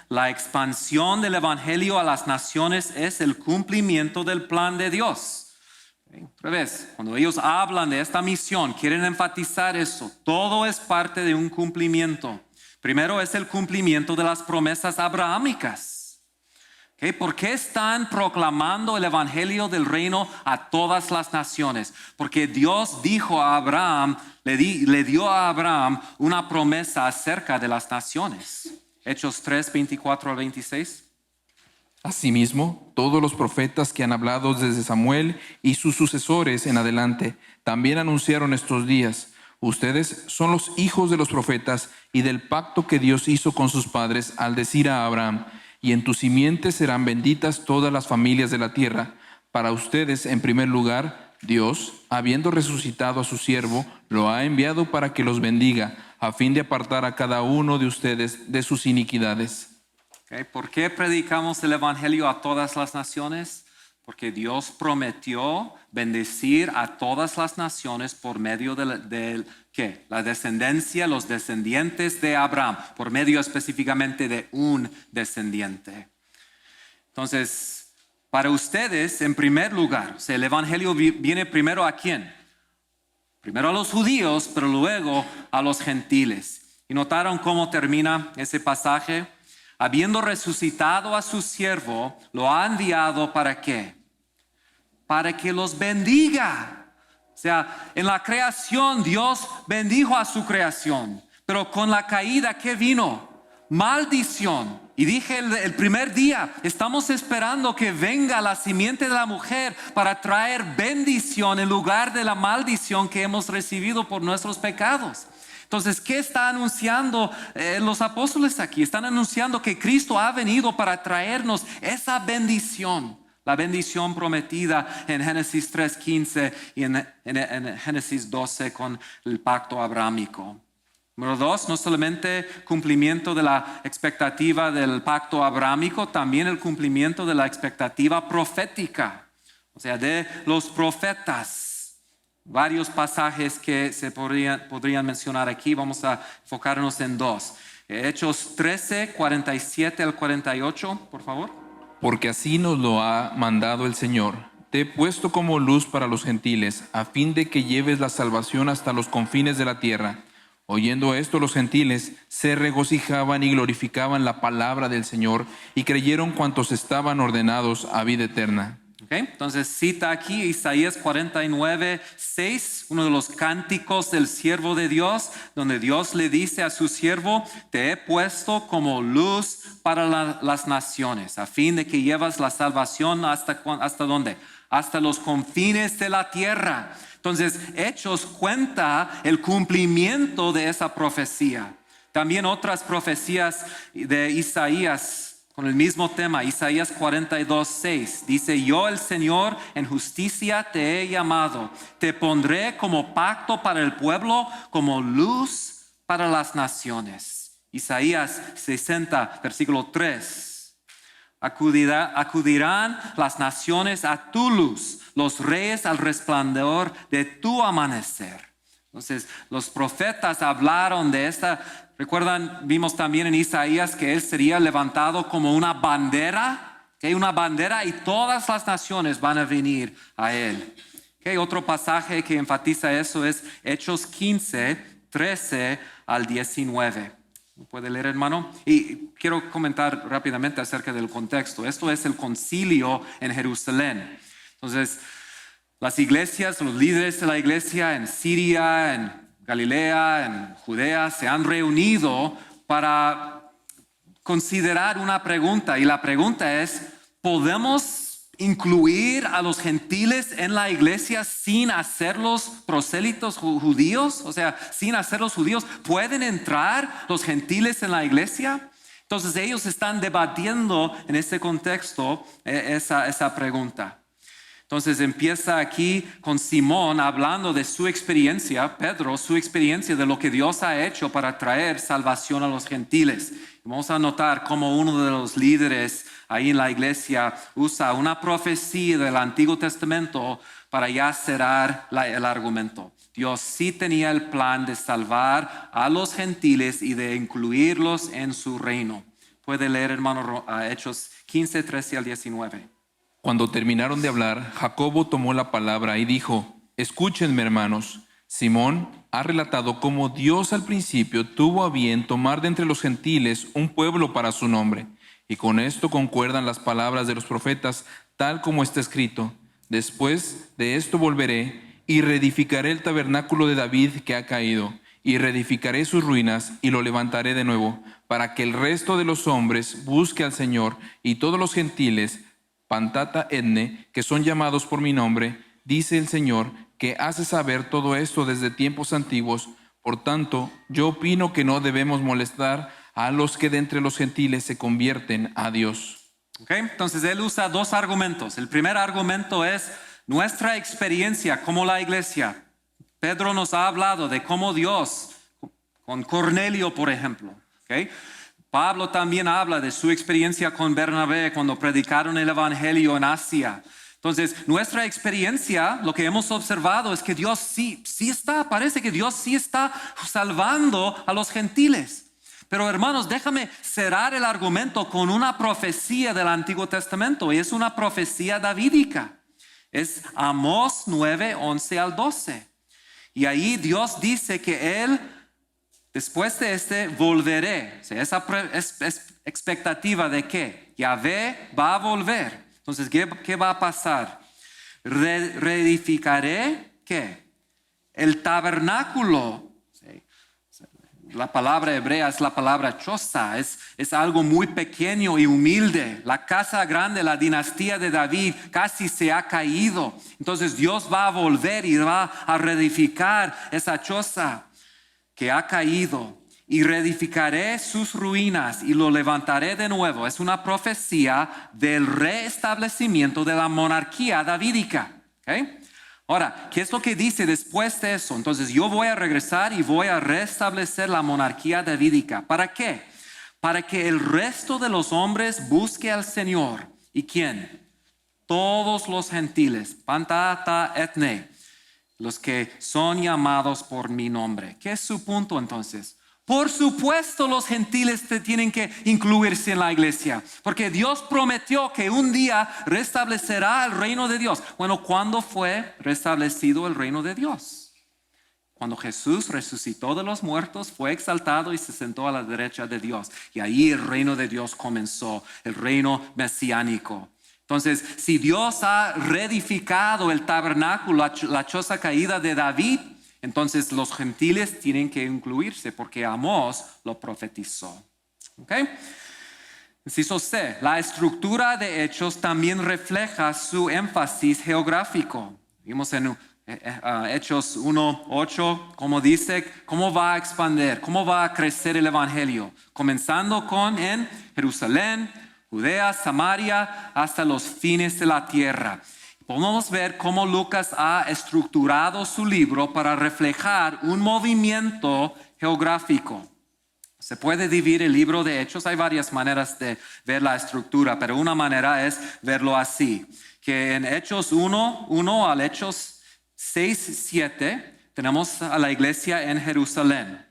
la expansión del evangelio a las naciones es el cumplimiento del plan de Dios. Otra vez, cuando ellos hablan de esta misión, quieren enfatizar eso. Todo es parte de un cumplimiento. Primero es el cumplimiento de las promesas abrahámicas. Okay, ¿por qué están proclamando el evangelio del reino a todas las naciones? Porque Dios dijo a Abraham, le dio a Abraham una promesa acerca de las naciones. Hechos 3, 24 al 26. Asimismo, todos los profetas que han hablado desde Samuel y sus sucesores en adelante también anunciaron estos días. Ustedes son los hijos de los profetas y del pacto que Dios hizo con sus padres al decir a Abraham: y en tu simiente serán benditas todas las familias de la tierra. Para ustedes, en primer lugar, Dios, habiendo resucitado a su siervo, lo ha enviado para que los bendiga, a fin de apartar a cada uno de ustedes de sus iniquidades. Okay. ¿Por qué predicamos el evangelio a todas las naciones? Porque Dios prometió bendecir a todas las naciones por medio de ¿qué? La descendencia, los descendientes de Abraham, por medio específicamente de un descendiente. Entonces, para ustedes, en primer lugar, o sea, el evangelio viene primero ¿a quién? Primero a los judíos, pero luego a los gentiles. ¿Y notaron cómo termina ese pasaje? Habiendo resucitado a su siervo, lo ha enviado ¿para qué? Para que los bendiga. O sea, en la creación Dios bendijo a su creación, pero con la caída, ¿qué vino? Maldición. Y dije el primer día, estamos esperando que venga la simiente de la mujer para traer bendición en lugar de la maldición que hemos recibido por nuestros pecados. Entonces, ¿qué está anunciando los apóstoles aquí? Están anunciando que Cristo ha venido para traernos esa bendición, La bendición prometida en Génesis 3:15 y en Génesis 12 con el pacto abrámico. Número 2, no solamente cumplimiento de la expectativa del pacto abrámico, también el cumplimiento de la expectativa profética, o sea, de los profetas. Varios pasajes que se podrían mencionar aquí, vamos a enfocarnos en 2. Hechos 13, 47 al 48, por favor. Porque así nos lo ha mandado el Señor. Te he puesto como luz para los gentiles, a fin de que lleves la salvación hasta los confines de la tierra. Oyendo esto, los gentiles se regocijaban y glorificaban la palabra del Señor, y creyeron cuantos estaban ordenados a vida eterna. Okay, entonces cita aquí Isaías 49, 6, uno de los cánticos del siervo de Dios, donde Dios le dice a su siervo: te he puesto como luz para las naciones, a fin de que llevas la salvación ¿hasta dónde? Hasta los confines de la tierra. Entonces, Hechos cuenta el cumplimiento de esa profecía. También otras profecías de Isaías con el mismo tema, Isaías 42, 6, dice: yo el Señor en justicia te he llamado, te pondré como pacto para el pueblo, como luz para las naciones. Isaías 60, versículo 3. Acudirán las naciones a tu luz, los reyes al resplandor de tu amanecer. Entonces, los profetas hablaron de esta. Recuerdan, vimos también en Isaías que él sería levantado como una bandera, ¿okay? Una bandera, y todas las naciones van a venir a él. ¿Okay? Otro pasaje que enfatiza eso es Hechos 15, 13 al 19. ¿Puede leer, hermano? Y quiero comentar rápidamente acerca del contexto. Esto es el concilio en Jerusalén. Entonces, las iglesias, los líderes de la iglesia en Siria, en Galilea, en Judea, se han reunido para considerar una pregunta. Y la pregunta es: ¿podemos incluir a los gentiles en la iglesia sin hacerlos prosélitos judíos? O sea, sin hacerlos judíos, ¿pueden entrar los gentiles en la iglesia? Entonces ellos están debatiendo en este contexto esa pregunta. Entonces empieza aquí con Simón hablando de su experiencia, Pedro, su experiencia de lo que Dios ha hecho para traer salvación a los gentiles. Vamos a notar cómo uno de los líderes ahí en la iglesia usa una profecía del Antiguo Testamento para ya cerrar el argumento. Dios sí tenía el plan de salvar a los gentiles y de incluirlos en su reino. Puede leer, hermano, Hechos 15, 13 al 19. Cuando terminaron de hablar, Jacobo tomó la palabra y dijo: escúchenme, hermanos. Simón ha relatado cómo Dios al principio tuvo a bien tomar de entre los gentiles un pueblo para su nombre. Y con esto concuerdan las palabras de los profetas, tal como está escrito: después de esto volveré y reedificaré el tabernáculo de David que ha caído, y reedificaré sus ruinas y lo levantaré de nuevo, para que el resto de los hombres busque al Señor, y todos los gentiles, Pantata etne, que son llamados por mi nombre, dice el Señor, que hace saber todo esto desde tiempos antiguos. Por tanto, yo opino que no debemos molestar a los que de entre los gentiles se convierten a Dios. Okay, entonces él usa dos argumentos. El primer argumento es nuestra experiencia como la iglesia. Pedro nos ha hablado de cómo Dios, con Cornelio por ejemplo, okay? Pablo también habla de su experiencia con Bernabé cuando predicaron el evangelio en Asia. Entonces, nuestra experiencia, lo que hemos observado es que Dios sí está, parece que Dios sí está salvando a los gentiles. Pero hermanos, déjame cerrar el argumento con una profecía del Antiguo Testamento, y es una profecía davídica. Es Amós 9, 11 al 12. Y ahí Dios dice que Él, después de volveré. O sea, esa expectativa de que Yahvé va a volver. Entonces, ¿qué va a pasar? Reedificaré, ¿qué? El tabernáculo. La palabra hebrea es la palabra choza. Es algo muy pequeño y humilde. La casa grande, la dinastía de David, casi se ha caído. Entonces, Dios va a volver y va a reedificar esa choza que ha caído. y reedificaré sus ruinas y lo levantaré de nuevo. Es una profecía del restablecimiento de la monarquía davídica. ¿Okay? Ahora, ¿qué es lo que dice después de eso? Entonces, yo voy a regresar y voy a restablecer la monarquía davídica. ¿Para qué? Para que el resto de los hombres busque al Señor. ¿Y quién? Todos los gentiles, pantata etne, los que son llamados por mi nombre. ¿Qué es su punto entonces? Por supuesto los gentiles tienen que incluirse en la iglesia, porque Dios prometió que un día restablecerá el reino de Dios. Bueno, ¿cuándo fue restablecido el reino de Dios? Cuando Jesús resucitó de los muertos, fue exaltado y se sentó a la derecha de Dios. Y ahí el reino de Dios comenzó, el reino mesiánico. Entonces, si Dios ha reedificado el tabernáculo, la choza caída de David, entonces los gentiles tienen que incluirse porque Amós lo profetizó. ¿Okay? Inciso C, la estructura de Hechos también refleja su énfasis geográfico. Vimos en Hechos 1:8, como dice, cómo va a expandir, cómo va a crecer el evangelio, comenzando en Jerusalén, Judea, Samaria, hasta los fines de la tierra. Podemos ver cómo Lucas ha estructurado su libro para reflejar un movimiento geográfico. Se puede dividir el libro de Hechos, hay varias maneras de ver la estructura, pero una manera es verlo así, que en Hechos 1 al Hechos 6:7 tenemos a la iglesia en Jerusalén.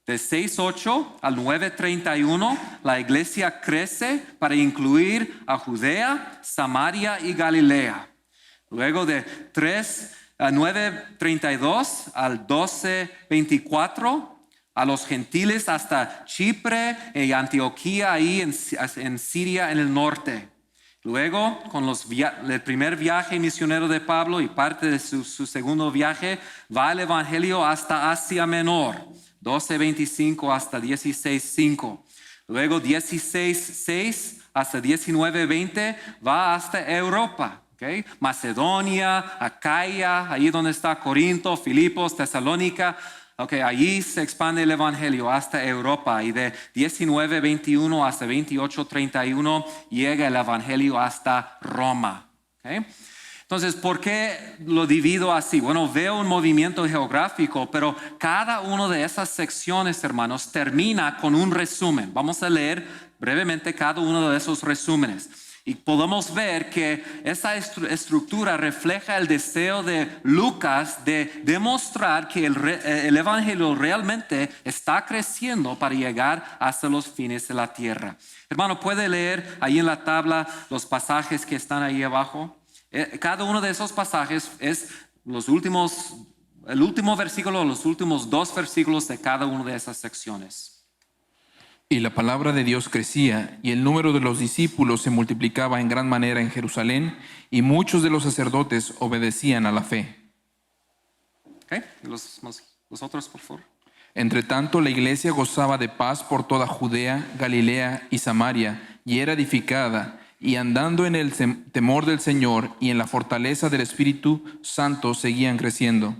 De 6:8 al 9:31 la iglesia crece para incluir a Judea, Samaria y Galilea. Luego de 9:32 al 12:24 a los gentiles hasta Chipre y Antioquía, ahí en Siria en el norte. Luego, con el primer viaje misionero de Pablo y parte de su segundo viaje, va el evangelio hasta Asia Menor, 12:25 hasta 16:5. Luego 16:6 hasta 19:20 va hasta Europa. Okay. Macedonia, Acaya, ahí donde está Corinto, Filipos, Tesalónica. Okay, allí se expande el evangelio hasta Europa y de 19:21 hasta 28:31 llega el evangelio hasta Roma. Okay. Entonces, ¿por qué lo divido así? Bueno, veo un movimiento geográfico, pero cada una de esas secciones, hermanos, termina con un resumen. Vamos a leer brevemente cada uno de esos resúmenes. Y podemos ver que esa estructura refleja el deseo de Lucas de demostrar que el evangelio realmente está creciendo para llegar hasta los fines de la tierra. Hermano, ¿puede leer ahí en la tabla los pasajes que están ahí abajo? Cada uno de esos pasajes es el último versículo, los últimos 2 versículos de cada una de esas secciones. Y la palabra de Dios crecía, y el número de los discípulos se multiplicaba en gran manera en Jerusalén, y muchos de los sacerdotes obedecían a la fe. Okay. Los otros, por favor. Entre tanto, la iglesia gozaba de paz por toda Judea, Galilea y Samaria, y era edificada, y andando en el temor del Señor y en la fortaleza del Espíritu Santo seguían creciendo.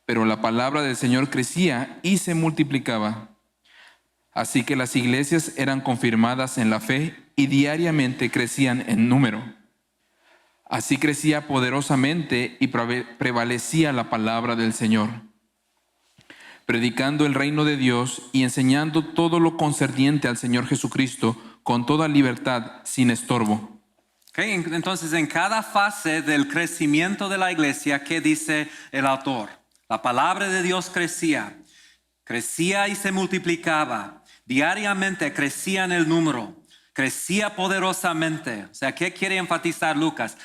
Pero la palabra del Señor crecía y se multiplicaba. Así que las iglesias eran confirmadas en la fe y diariamente crecían en número. Así crecía poderosamente y prevalecía la palabra del Señor, predicando el reino de Dios y enseñando todo lo concerniente al Señor Jesucristo con toda libertad, sin estorbo. Okay, entonces, en cada fase del crecimiento de la iglesia, ¿qué dice el autor? La palabra de Dios crecía y se multiplicaba. Diariamente crecía en el número, crecía poderosamente. O sea, ¿qué quiere enfatizar Lucas?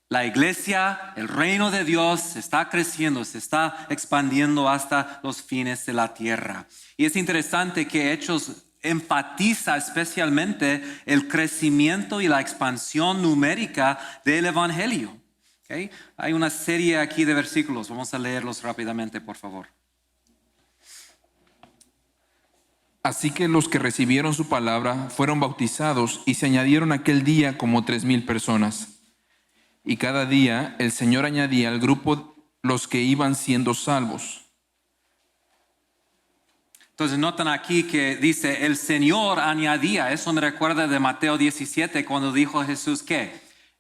La iglesia, el reino de Dios está creciendo, se está expandiendo hasta los fines de la tierra. Y es interesante que Hechos enfatiza especialmente el crecimiento y la expansión numérica del evangelio. ¿Okay? Hay una serie aquí de versículos, vamos a leerlos rápidamente, por favor. Así que los que recibieron su palabra fueron bautizados y se añadieron aquel día como 3,000 personas. Y cada día el Señor añadía al grupo los que iban siendo salvos. Entonces notan aquí que dice, el Señor añadía, eso me recuerda de Mateo 17, cuando dijo Jesús que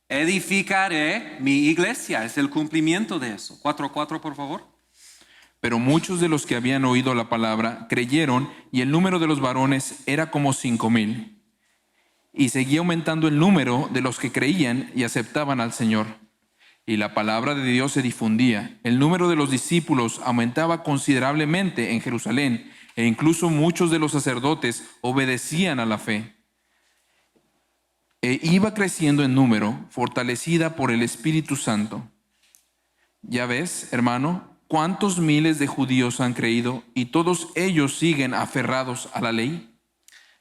edificaré mi iglesia, es el cumplimiento de eso. 4:4, por favor. Pero muchos de los que habían oído la palabra creyeron, y el número de los varones era como 5,000. Y seguía aumentando el número de los que creían y aceptaban al Señor. Y la palabra de Dios se difundía. El número de los discípulos aumentaba considerablemente en Jerusalén, e incluso muchos de los sacerdotes obedecían a la fe. E iba creciendo en número, fortalecida por el Espíritu Santo. Ya ves, hermano, cuántos miles de judíos han creído, y todos ellos siguen aferrados a la ley.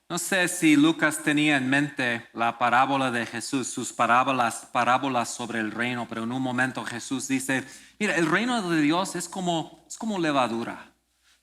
No sé si Lucas tenía en mente la parábola de Jesús, sus parábolas sobre el reino, pero en un momento Jesús dice, mira, el reino de Dios es como levadura.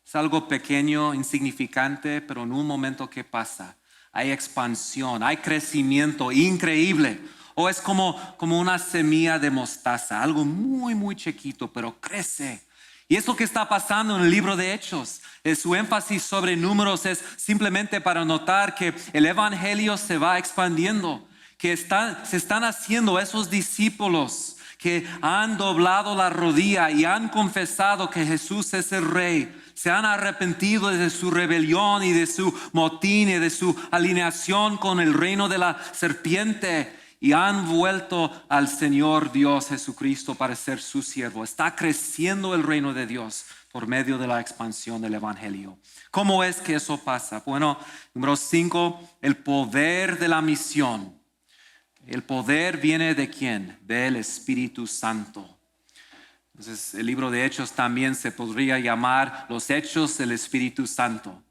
Es algo pequeño, insignificante, pero en un momento, ¿qué pasa? Hay expansión, hay crecimiento increíble. O es como una semilla de mostaza, algo muy, muy chiquito, pero crece. Y es lo que está pasando en el libro de Hechos. Su énfasis sobre números es simplemente para notar que el evangelio se va expandiendo, que se están haciendo esos discípulos que han doblado la rodilla y han confesado que Jesús es el Rey. Se han arrepentido de su rebelión y de su motín y de su alineación con el reino de la serpiente. Y han vuelto al Señor Dios Jesucristo para ser su siervo. Está creciendo el reino de Dios por medio de la expansión del evangelio. ¿Cómo es que eso pasa? Bueno, número 5, el poder de la misión. El poder viene ¿de quién? Del Espíritu Santo. Entonces, el libro de Hechos también se podría llamar los Hechos del Espíritu Santo.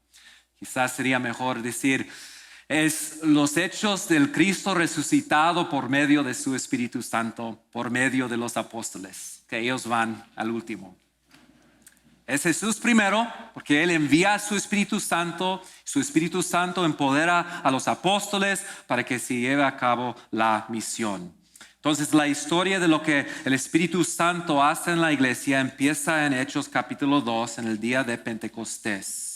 Quizás sería mejor decir, es los hechos del Cristo resucitado por medio de su Espíritu Santo, por medio de los apóstoles, que ellos van al último. Es Jesús primero, porque Él envía a su Espíritu Santo empodera a los apóstoles para que se lleve a cabo la misión. Entonces la historia de lo que el Espíritu Santo hace en la iglesia empieza en Hechos capítulo 2, en el día de Pentecostés.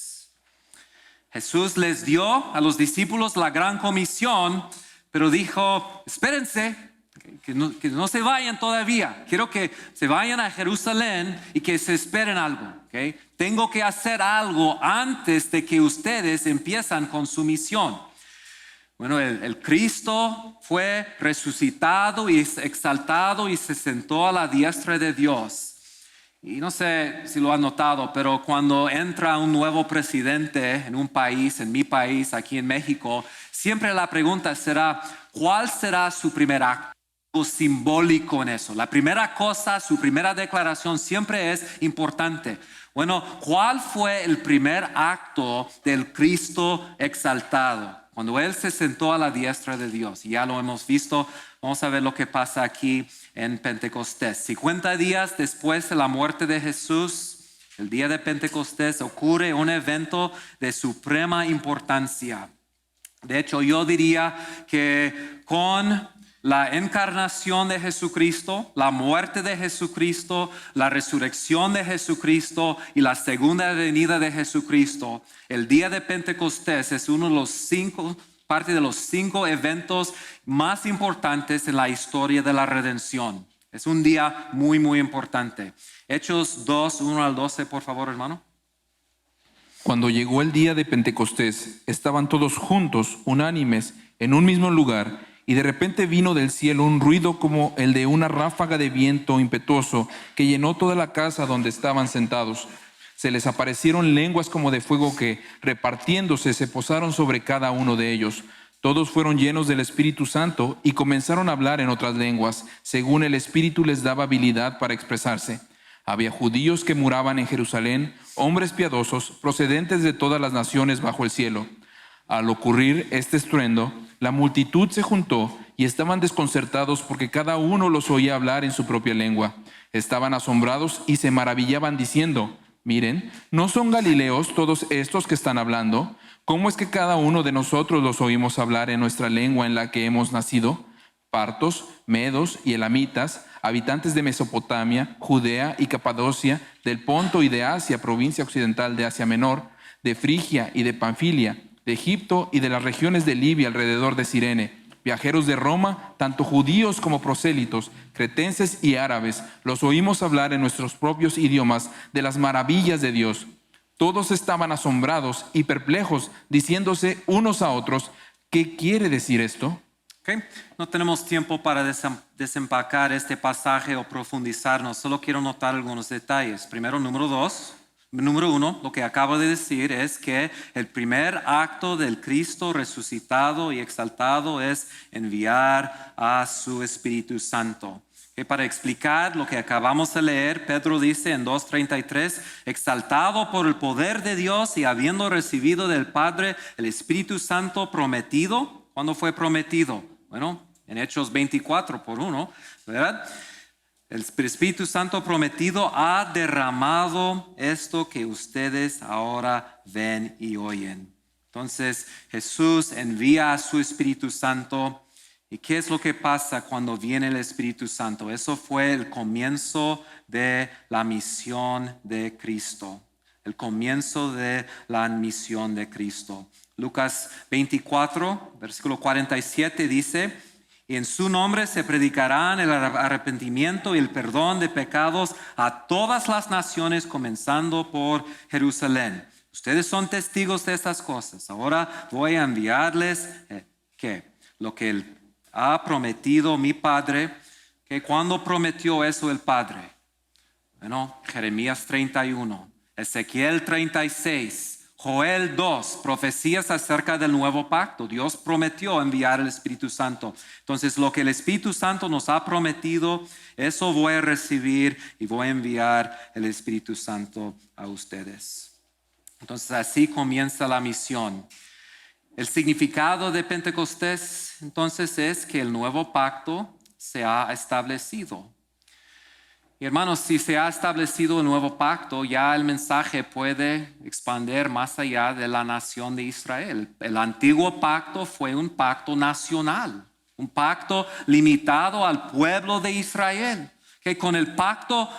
Jesús les dio a los discípulos la gran comisión, pero dijo, espérense, que no se vayan todavía. Quiero que se vayan a Jerusalén y que se esperen algo. ¿Okay? Tengo que hacer algo antes de que ustedes empiezan con su misión. Bueno, el Cristo fue resucitado y exaltado y se sentó a la diestra de Dios. Y no sé si lo han notado, pero cuando entra un nuevo presidente en un país, en mi país, aquí en México, siempre la pregunta será, ¿cuál será su primer acto simbólico en eso? La primera cosa, su primera declaración siempre es importante. Bueno, ¿cuál fue el primer acto del Cristo exaltado? Cuando Él se sentó a la diestra de Dios, y ya lo hemos visto, vamos a ver lo que pasa aquí en Pentecostés. 50 días después de la muerte de Jesús, el día de Pentecostés, ocurre un evento de suprema importancia. De hecho, yo diría que con la encarnación de Jesucristo, la muerte de Jesucristo, la resurrección de Jesucristo y la segunda venida de Jesucristo, el día de Pentecostés es uno de los parte de los 5 eventos más importantes en la historia de la redención. Es un día muy, muy importante. Hechos 2, 1 al 12, por favor, hermano. Cuando llegó el día de Pentecostés, estaban todos juntos, unánimes, en un mismo lugar, y de repente vino del cielo un ruido como el de una ráfaga de viento impetuoso que llenó toda la casa donde estaban sentados. Se les aparecieron lenguas como de fuego que, repartiéndose, se posaron sobre cada uno de ellos. Todos fueron llenos del Espíritu Santo y comenzaron a hablar en otras lenguas, según el Espíritu les daba habilidad para expresarse. Había judíos que moraban en Jerusalén, hombres piadosos, procedentes de todas las naciones bajo el cielo. Al ocurrir este estruendo, la multitud se juntó y estaban desconcertados porque cada uno los oía hablar en su propia lengua. Estaban asombrados y se maravillaban diciendo, miren, ¿no son galileos todos estos que están hablando? ¿Cómo es que cada uno de nosotros los oímos hablar en nuestra lengua en la que hemos nacido? Partos, medos y elamitas, habitantes de Mesopotamia, Judea y Capadocia, del Ponto y de Asia, provincia occidental de Asia Menor, de Frigia y de Panfilia, de Egipto y de las regiones de Libia alrededor de Cirene, viajeros de Roma, tanto judíos como prosélitos, cretenses y árabes, los oímos hablar en nuestros propios idiomas de las maravillas de Dios. Todos estaban asombrados y perplejos, diciéndose unos a otros, ¿qué quiere decir esto? Okay. No tenemos tiempo para desempacar este pasaje o profundizarnos, solo quiero notar algunos detalles. Primero, Número uno, lo que acabo de decir es que el primer acto del Cristo resucitado y exaltado es enviar a su Espíritu Santo. Y para explicar lo que acabamos de leer, Pedro dice en 2:33, exaltado por el poder de Dios y habiendo recibido del Padre el Espíritu Santo prometido. ¿Cuándo fue prometido? Bueno, en Hechos 24:1, ¿verdad? El Espíritu Santo prometido ha derramado esto que ustedes ahora ven y oyen. Entonces Jesús envía a su Espíritu Santo. ¿Y qué es lo que pasa cuando viene el Espíritu Santo? Eso fue el comienzo de la misión de Cristo. El comienzo de la misión de Cristo. Lucas 24, versículo 47 dice: y en su nombre se predicarán el arrepentimiento y el perdón de pecados a todas las naciones, comenzando por Jerusalén. Ustedes son testigos de estas cosas. Ahora voy a enviarles ¿qué? Lo que ha prometido mi Padre. ¿Que cuándo prometió eso el Padre? Bueno, Jeremías 31, Ezequiel 36. Joel 2, profecías acerca del nuevo pacto. Dios prometió enviar el Espíritu Santo. Entonces, lo que el Espíritu Santo nos ha prometido, eso voy a recibir y voy a enviar el Espíritu Santo a ustedes. Entonces, así comienza la misión. El significado de Pentecostés, entonces, es que el nuevo pacto se ha establecido. Y hermanos, si se ha establecido el nuevo pacto, ya el mensaje puede expandir más allá de la nación de Israel. El antiguo pacto fue un pacto nacional, un pacto limitado al pueblo de Israel. Que con el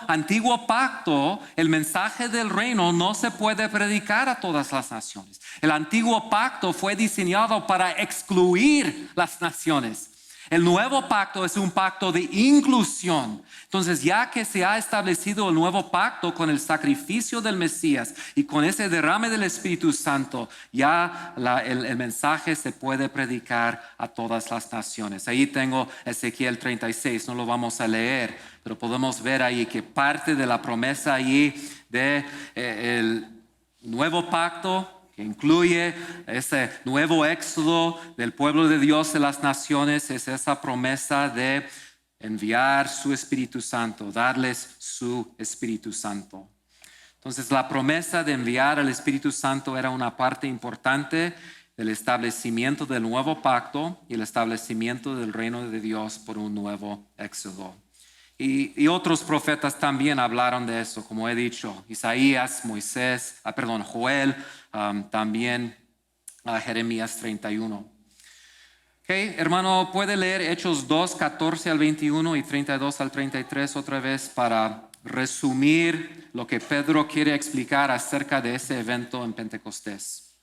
antiguo pacto, el mensaje del reino no se puede predicar a todas las naciones. El antiguo pacto fue diseñado para excluir las naciones. El nuevo pacto es un pacto de inclusión. Entonces, ya que se ha establecido el nuevo pacto con el sacrificio del Mesías y con ese derrame del Espíritu Santo, ya el mensaje se puede predicar a todas las naciones. Ahí tengo Ezequiel 36, no lo vamos a leer, pero podemos ver ahí que parte de la promesa allí de el nuevo pacto, que incluye ese nuevo éxodo del pueblo de Dios de las naciones, es esa promesa de enviar su Espíritu Santo, darles su Espíritu Santo. Entonces, la promesa de enviar al Espíritu Santo era una parte importante del establecimiento del nuevo pacto y el establecimiento del reino de Dios por un nuevo éxodo. Y otros profetas también hablaron de eso, como he dicho, Isaías, Joel, también Jeremías 31. Okay, hermano, puede leer Hechos 2, 14 al 21 y 32 al 33 otra vez para resumir lo que Pedro quiere explicar acerca de ese evento en Pentecostés.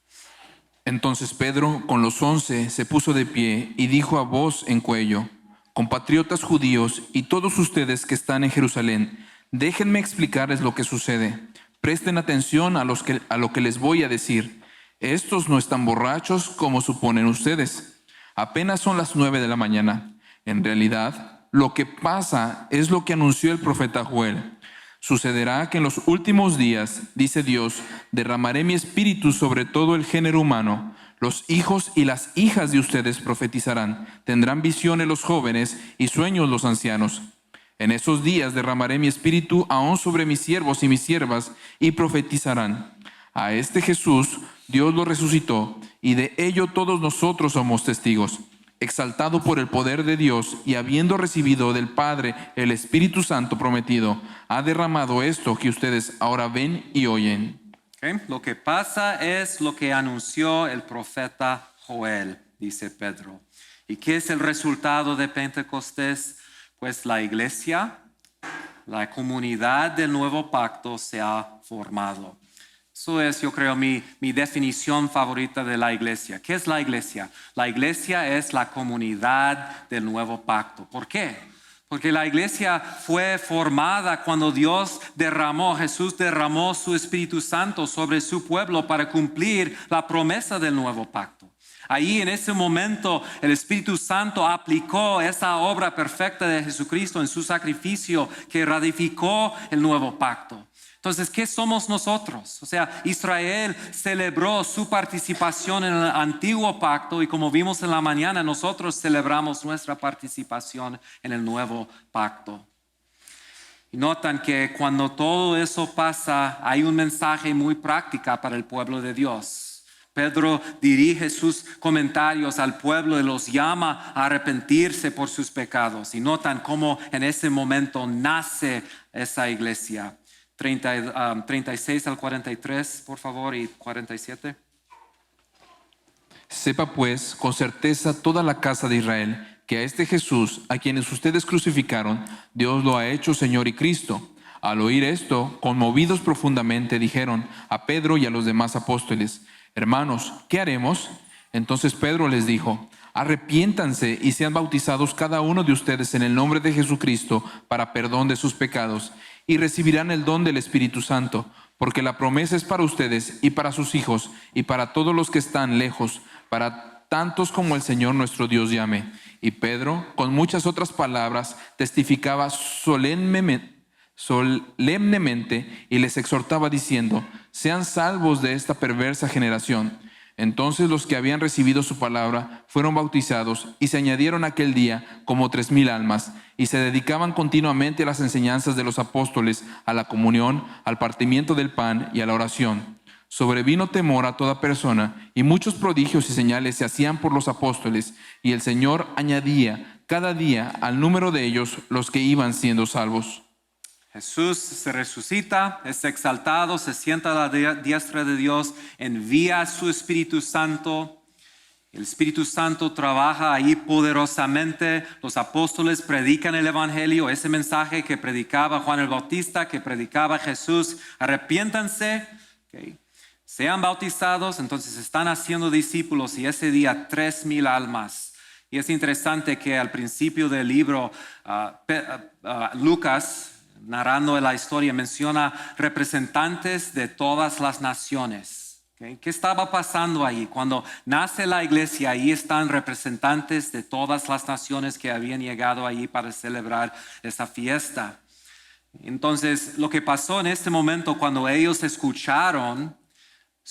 Entonces Pedro, con los 11, se puso de pie y dijo a voz en cuello: compatriotas judíos y todos ustedes que están en Jerusalén, déjenme explicarles lo que sucede. Presten atención a lo que les voy a decir. Estos no están borrachos como suponen ustedes. Apenas son las 9 de la mañana. En realidad, lo que pasa es lo que anunció el profeta Joel. Sucederá que en los últimos días, dice Dios, derramaré mi espíritu sobre todo el género humano. Los hijos y las hijas de ustedes profetizarán, tendrán visiones los jóvenes y sueños los ancianos. En esos días derramaré mi espíritu aún sobre mis siervos y mis siervas y profetizarán. A este Jesús Dios lo resucitó y de ello todos nosotros somos testigos. Exaltado por el poder de Dios y habiendo recibido del Padre el Espíritu Santo prometido, ha derramado esto que ustedes ahora ven y oyen. Okay. Lo que pasa es lo que anunció el profeta Joel, dice Pedro. ¿Y qué es el resultado de Pentecostés? Pues la iglesia, la comunidad del nuevo pacto se ha formado. Eso es, yo creo, mi definición favorita de la iglesia. ¿Qué es la iglesia? La iglesia es la comunidad del nuevo pacto. ¿Por qué? Porque la iglesia fue formada cuando Jesús derramó su Espíritu Santo sobre su pueblo para cumplir la promesa del nuevo pacto. Ahí en ese momento el Espíritu Santo aplicó esa obra perfecta de Jesucristo en su sacrificio que ratificó el nuevo pacto. Entonces, ¿qué somos nosotros? O sea, Israel celebró su participación en el antiguo pacto y como vimos en la mañana, nosotros celebramos nuestra participación en el nuevo pacto. Y notan que cuando todo eso pasa, hay un mensaje muy práctico para el pueblo de Dios. Pedro dirige sus comentarios al pueblo y los llama a arrepentirse por sus pecados. Y notan cómo en ese momento nace esa iglesia. 36 al 43, por favor, y 47. Sepa pues con certeza toda la casa de Israel que a este Jesús, a quienes ustedes crucificaron, Dios lo ha hecho Señor y Cristo. Al oír esto, conmovidos profundamente, dijeron a Pedro y a los demás apóstoles: hermanos, ¿qué haremos? Entonces Pedro les dijo: arrepiéntanse y sean bautizados cada uno de ustedes en el nombre de Jesucristo para perdón de sus pecados, y recibirán el don del Espíritu Santo, porque la promesa es para ustedes y para sus hijos y para todos los que están lejos, para tantos como el Señor nuestro Dios llame. Y Pedro, con muchas otras palabras, testificaba solemnemente y les exhortaba diciendo: sean salvos de esta perversa generación. Entonces los que habían recibido su palabra fueron bautizados y se añadieron aquel día como 3,000 almas, y se dedicaban continuamente a las enseñanzas de los apóstoles, a la comunión, al partimiento del pan y a la oración. Sobrevino temor a toda persona, y muchos prodigios y señales se hacían por los apóstoles, y el Señor añadía cada día al número de ellos los que iban siendo salvos. Jesús se resucita, es exaltado, se sienta a la diestra de Dios, envía a su Espíritu Santo. El Espíritu Santo trabaja ahí poderosamente. Los apóstoles predican el Evangelio, ese mensaje que predicaba Juan el Bautista, que predicaba Jesús: arrepiéntanse, sean bautizados. Entonces están haciendo discípulos, y ese día 3,000 almas. Y es interesante que al principio del libro Lucas, narrando la historia, menciona representantes de todas las naciones. ¿Qué estaba pasando ahí? Cuando nace la iglesia, ahí están representantes de todas las naciones que habían llegado allí para celebrar esa fiesta. Entonces, lo que pasó en este momento, cuando ellos escucharon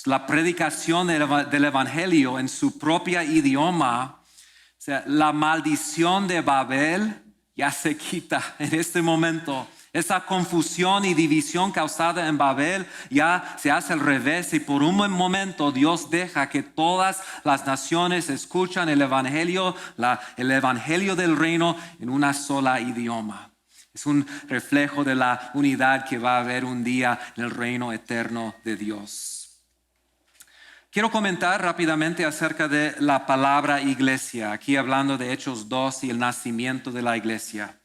la predicación del Evangelio en su propio idioma, o sea, la maldición de Babel ya se quita en este momento. Esa confusión y división causada en Babel ya se hace al revés, y por un momento Dios deja que todas las naciones escuchan el Evangelio del reino en una sola idioma. Es un reflejo de la unidad que va a haber un día en el reino eterno de Dios. Quiero comentar rápidamente acerca de la palabra iglesia, aquí hablando de Hechos 2 y el nacimiento de la iglesia.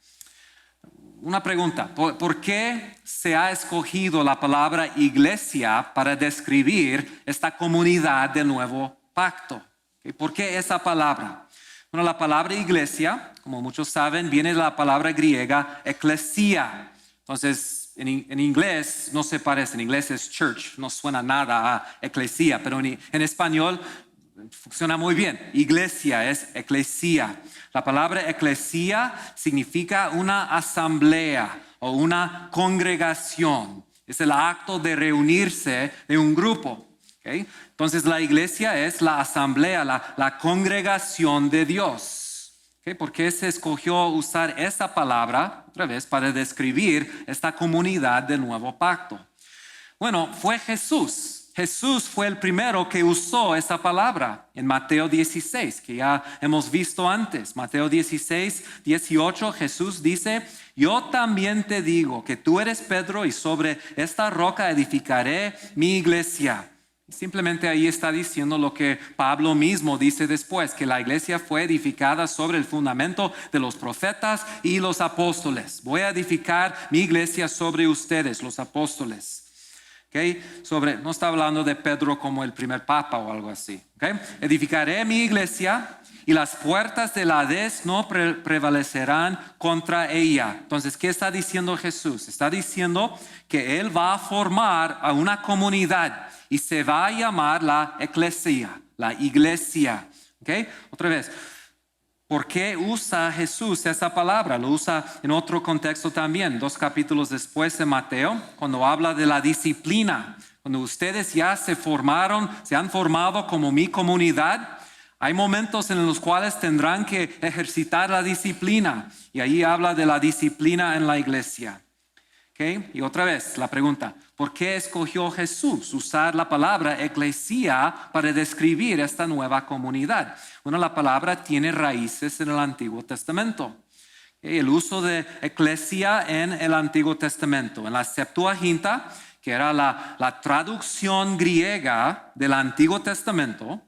Una pregunta: ¿por qué se ha escogido la palabra iglesia para describir esta comunidad del nuevo pacto? ¿Por qué esa palabra? Bueno, la palabra iglesia, como muchos saben, viene de la palabra griega ecclesia. Entonces, en inglés no se parece, en inglés es church, no suena nada a eclesia, pero en español funciona muy bien. Iglesia es eclesia. La palabra eclesia significa una asamblea o una congregación. Es el acto de reunirse de un grupo. Entonces la iglesia es la asamblea, la congregación de Dios. ¿Por qué se escogió usar esa palabra otra vez para describir esta comunidad del nuevo pacto? Bueno, fue Jesús. Jesús fue el primero que usó esa palabra en Mateo 16, que ya hemos visto antes. Mateo 16, 18, Jesús dice: yo también te digo que tú eres Pedro, y sobre esta roca edificaré mi iglesia. Simplemente ahí está diciendo lo que Pablo mismo dice después, que la iglesia fue edificada sobre el fundamento de los profetas y los apóstoles. Voy a edificar mi iglesia sobre ustedes, los apóstoles. ¿Okay? No está hablando de Pedro como el primer papa o algo así. ¿Okay? Edificaré mi iglesia y las puertas del Hades no prevalecerán contra ella. Entonces, ¿qué está diciendo Jesús? Está diciendo que Él va a formar a una comunidad y se va a llamar la eclesia, la iglesia. ¿Okay? Otra vez. ¿Por qué usa Jesús esa palabra? Lo usa en otro contexto también, 2 capítulos después de Mateo, cuando habla de la disciplina. Cuando ustedes ya se han formado como mi comunidad, hay momentos en los cuales tendrán que ejercitar la disciplina. Y ahí habla de la disciplina en la iglesia. ¿Okay? Y otra vez la pregunta, ¿por qué escogió Jesús usar la palabra eclesia para describir esta nueva comunidad? Bueno, la palabra tiene raíces en el Antiguo Testamento. ¿Okay? El uso de eclesia en el Antiguo Testamento, en la Septuaginta, que era la traducción griega del Antiguo Testamento.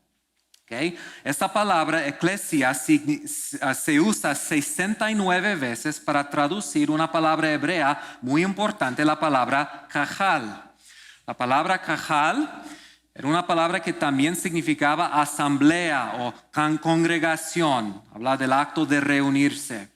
Okay. Esta palabra eclesia se usa 69 veces para traducir una palabra hebrea muy importante, la palabra kahal. La palabra kahal era una palabra que también significaba asamblea o congregación. Habla del acto de reunirse.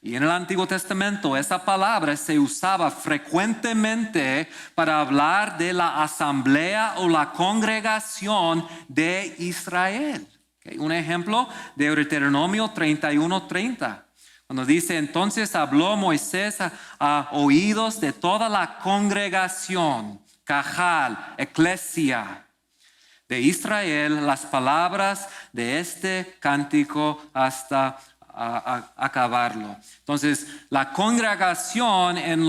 Y en el Antiguo Testamento esa palabra se usaba frecuentemente para hablar de la asamblea o la congregación de Israel. Okay. Un ejemplo de Deuteronomio 31:30. Cuando dice, entonces habló Moisés a oídos de toda la congregación, Cajal, eclesia de Israel, las palabras de este cántico hasta acabarlo. Entonces, la congregación en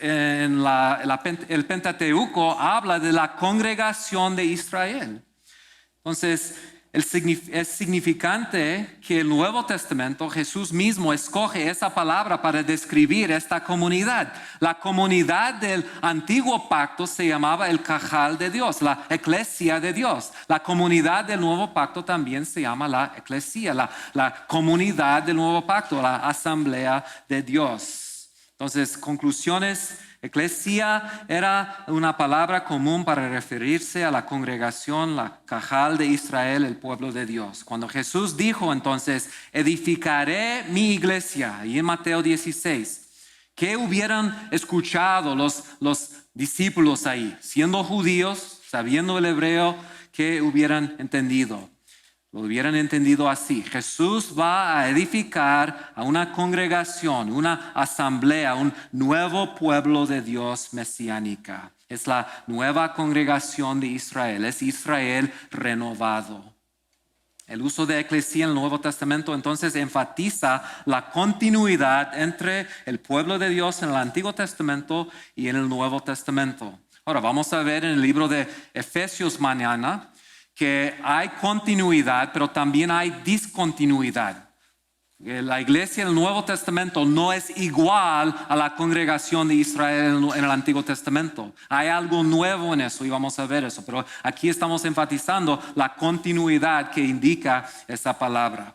el Pentateuco habla de la congregación de Israel. Entonces, es significante que el Nuevo Testamento, Jesús mismo escoge esa palabra para describir esta comunidad. La comunidad del Antiguo Pacto se llamaba el Cajal de Dios, la Eclesia de Dios. La comunidad del Nuevo Pacto también se llama la Eclesia, la comunidad del Nuevo Pacto, la Asamblea de Dios. Entonces, conclusiones. Eclesia era una palabra común para referirse a la congregación, la Cajal de Israel, el pueblo de Dios. Cuando Jesús dijo entonces, edificaré mi iglesia, y en Mateo 16, ¿qué hubieran escuchado los discípulos ahí? Siendo judíos, sabiendo el hebreo, ¿qué hubieran entendido? Lo hubieran entendido así. Jesús va a edificar a una congregación, una asamblea, un nuevo pueblo de Dios mesiánica. Es la nueva congregación de Israel. Es Israel renovado. El uso de eclesia en el Nuevo Testamento entonces enfatiza la continuidad entre el pueblo de Dios en el Antiguo Testamento y en el Nuevo Testamento. Ahora vamos a ver en el libro de Efesios mañana que hay continuidad, pero también hay discontinuidad. La iglesia del Nuevo Testamento no es igual a la congregación de Israel en el Antiguo Testamento. Hay algo nuevo en eso y vamos a ver eso. Pero aquí estamos enfatizando la continuidad que indica esa palabra.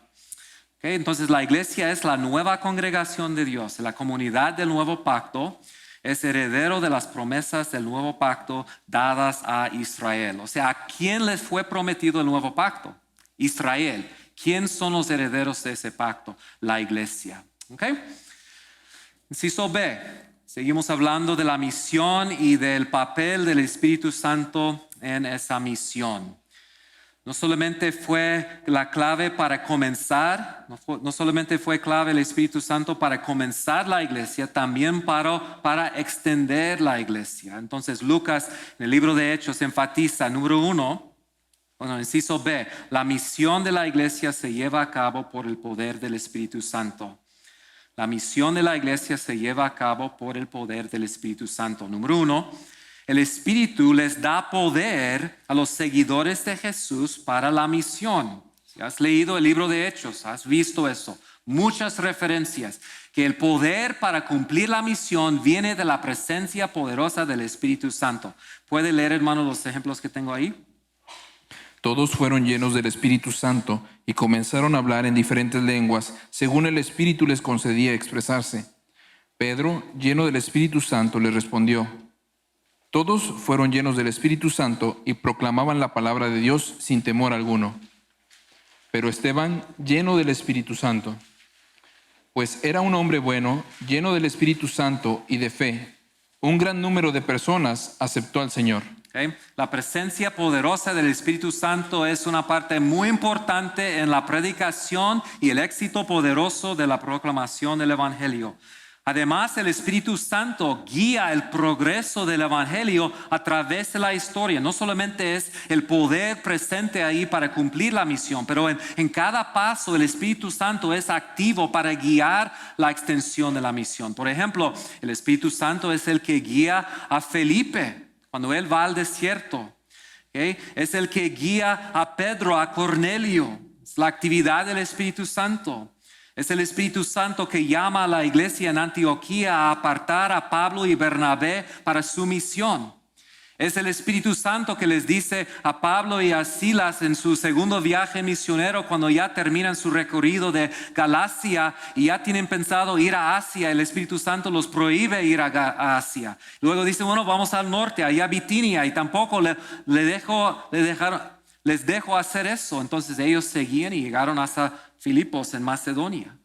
Okay, entonces la iglesia es la nueva congregación de Dios, la comunidad del nuevo pacto. Es heredero de las promesas del nuevo pacto dadas a Israel. O sea, ¿a quién les fue prometido el nuevo pacto? Israel. ¿Quién son los herederos de ese pacto? La iglesia. ¿Okay? Inciso B. Seguimos hablando de la misión y del papel del Espíritu Santo en esa misión. No solamente fue la clave para comenzar, no solamente fue clave el Espíritu Santo para comenzar la iglesia, también para extender la iglesia. Entonces Lucas en el libro de Hechos enfatiza, número 1, inciso B, la misión de la iglesia se lleva a cabo por el poder del Espíritu Santo. La misión de la iglesia se lleva a cabo por el poder del Espíritu Santo. Número 1, el Espíritu les da poder a los seguidores de Jesús para la misión. Si has leído el libro de Hechos, has visto eso. Muchas referencias. Que el poder para cumplir la misión viene de la presencia poderosa del Espíritu Santo. ¿Puede leer, hermano, los ejemplos que tengo ahí? Todos fueron llenos del Espíritu Santo y comenzaron a hablar en diferentes lenguas, según el Espíritu les concedía expresarse. Pedro, lleno del Espíritu Santo, le respondió: Todos fueron llenos del Espíritu Santo y proclamaban la palabra de Dios sin temor alguno. Pero Esteban, lleno del Espíritu Santo, pues era un hombre bueno, lleno del Espíritu Santo y de fe. Un gran número de personas aceptó al Señor. Okay. La presencia poderosa del Espíritu Santo es una parte muy importante en la predicación y el éxito poderoso de la proclamación del Evangelio. Además, el Espíritu Santo guía el progreso del Evangelio a través de la historia. No solamente es el poder presente ahí para cumplir la misión, pero en cada paso el Espíritu Santo es activo para guiar la extensión de la misión. Por ejemplo, el Espíritu Santo es el que guía a Felipe cuando él va al desierto. ¿Okay? Es el que guía a Pedro, a Cornelio. Es la actividad del Espíritu Santo. Es el Espíritu Santo que llama a la iglesia en Antioquía a apartar a Pablo y Bernabé para su misión. Es el Espíritu Santo que les dice a Pablo y a Silas en su segundo viaje misionero, cuando ya terminan su recorrido de Galacia y ya tienen pensado ir a Asia. El Espíritu Santo los prohíbe ir a Asia. Luego dice, bueno, vamos al norte, allá a Bitinia, y tampoco les dejo hacer eso. Entonces ellos seguían y llegaron hasta Filipos en Macedonia.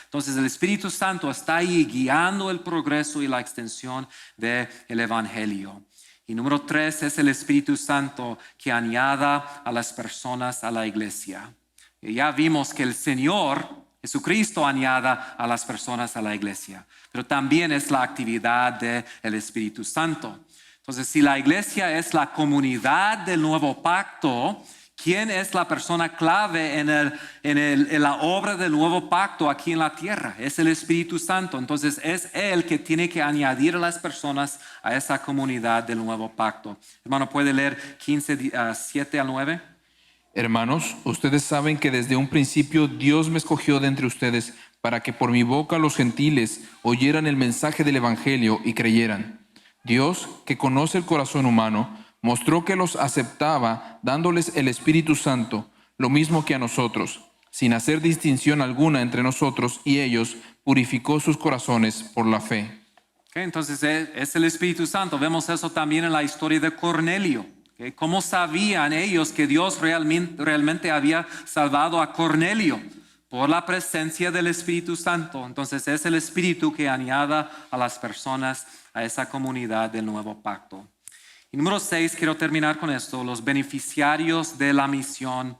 Entonces el Espíritu Santo está ahí guiando el progreso y la extensión del Evangelio. Y número 3 es el Espíritu Santo que añada a las personas a la iglesia. Y ya vimos que el Señor Jesucristo añada a las personas a la iglesia, pero también es la actividad del Espíritu Santo. Entonces, si la iglesia es la comunidad del nuevo pacto, ¿quién es la persona clave en la obra del nuevo pacto aquí en la tierra? Es el Espíritu Santo. Entonces es Él que tiene que añadir a las personas a esa comunidad del nuevo pacto. Hermano, ¿puede leer 15, 7 al 9? Hermanos, ustedes saben que desde un principio Dios me escogió de entre ustedes para que por mi boca los gentiles oyeran el mensaje del Evangelio y creyeran. Dios, que conoce el corazón humano, mostró que los aceptaba dándoles el Espíritu Santo, lo mismo que a nosotros. Sin hacer distinción alguna entre nosotros y ellos, purificó sus corazones por la fe. Okay, entonces es el Espíritu Santo. Vemos eso también en la historia de Cornelio. Okay, ¿cómo sabían ellos que Dios realmente había salvado a Cornelio? Por la presencia del Espíritu Santo. Entonces es el Espíritu que añada a las personas a esa comunidad del nuevo pacto. Y número 6, quiero terminar con esto: los beneficiarios de la misión,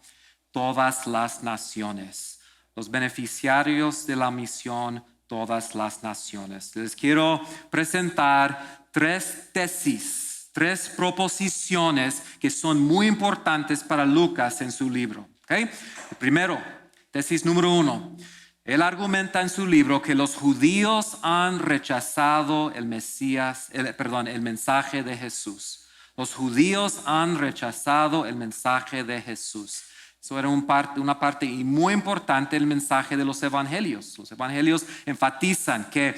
todas las naciones. Los beneficiarios de la misión, todas las naciones. Les quiero presentar 3 tesis, 3 proposiciones que son muy importantes para Lucas en su libro. ¿Okay? Primero, tesis número 1. Él argumenta en su libro que los judíos han rechazado el mensaje de Jesús. Los judíos han rechazado el mensaje de Jesús. Eso era una parte muy importante del mensaje de los evangelios. Los evangelios enfatizan que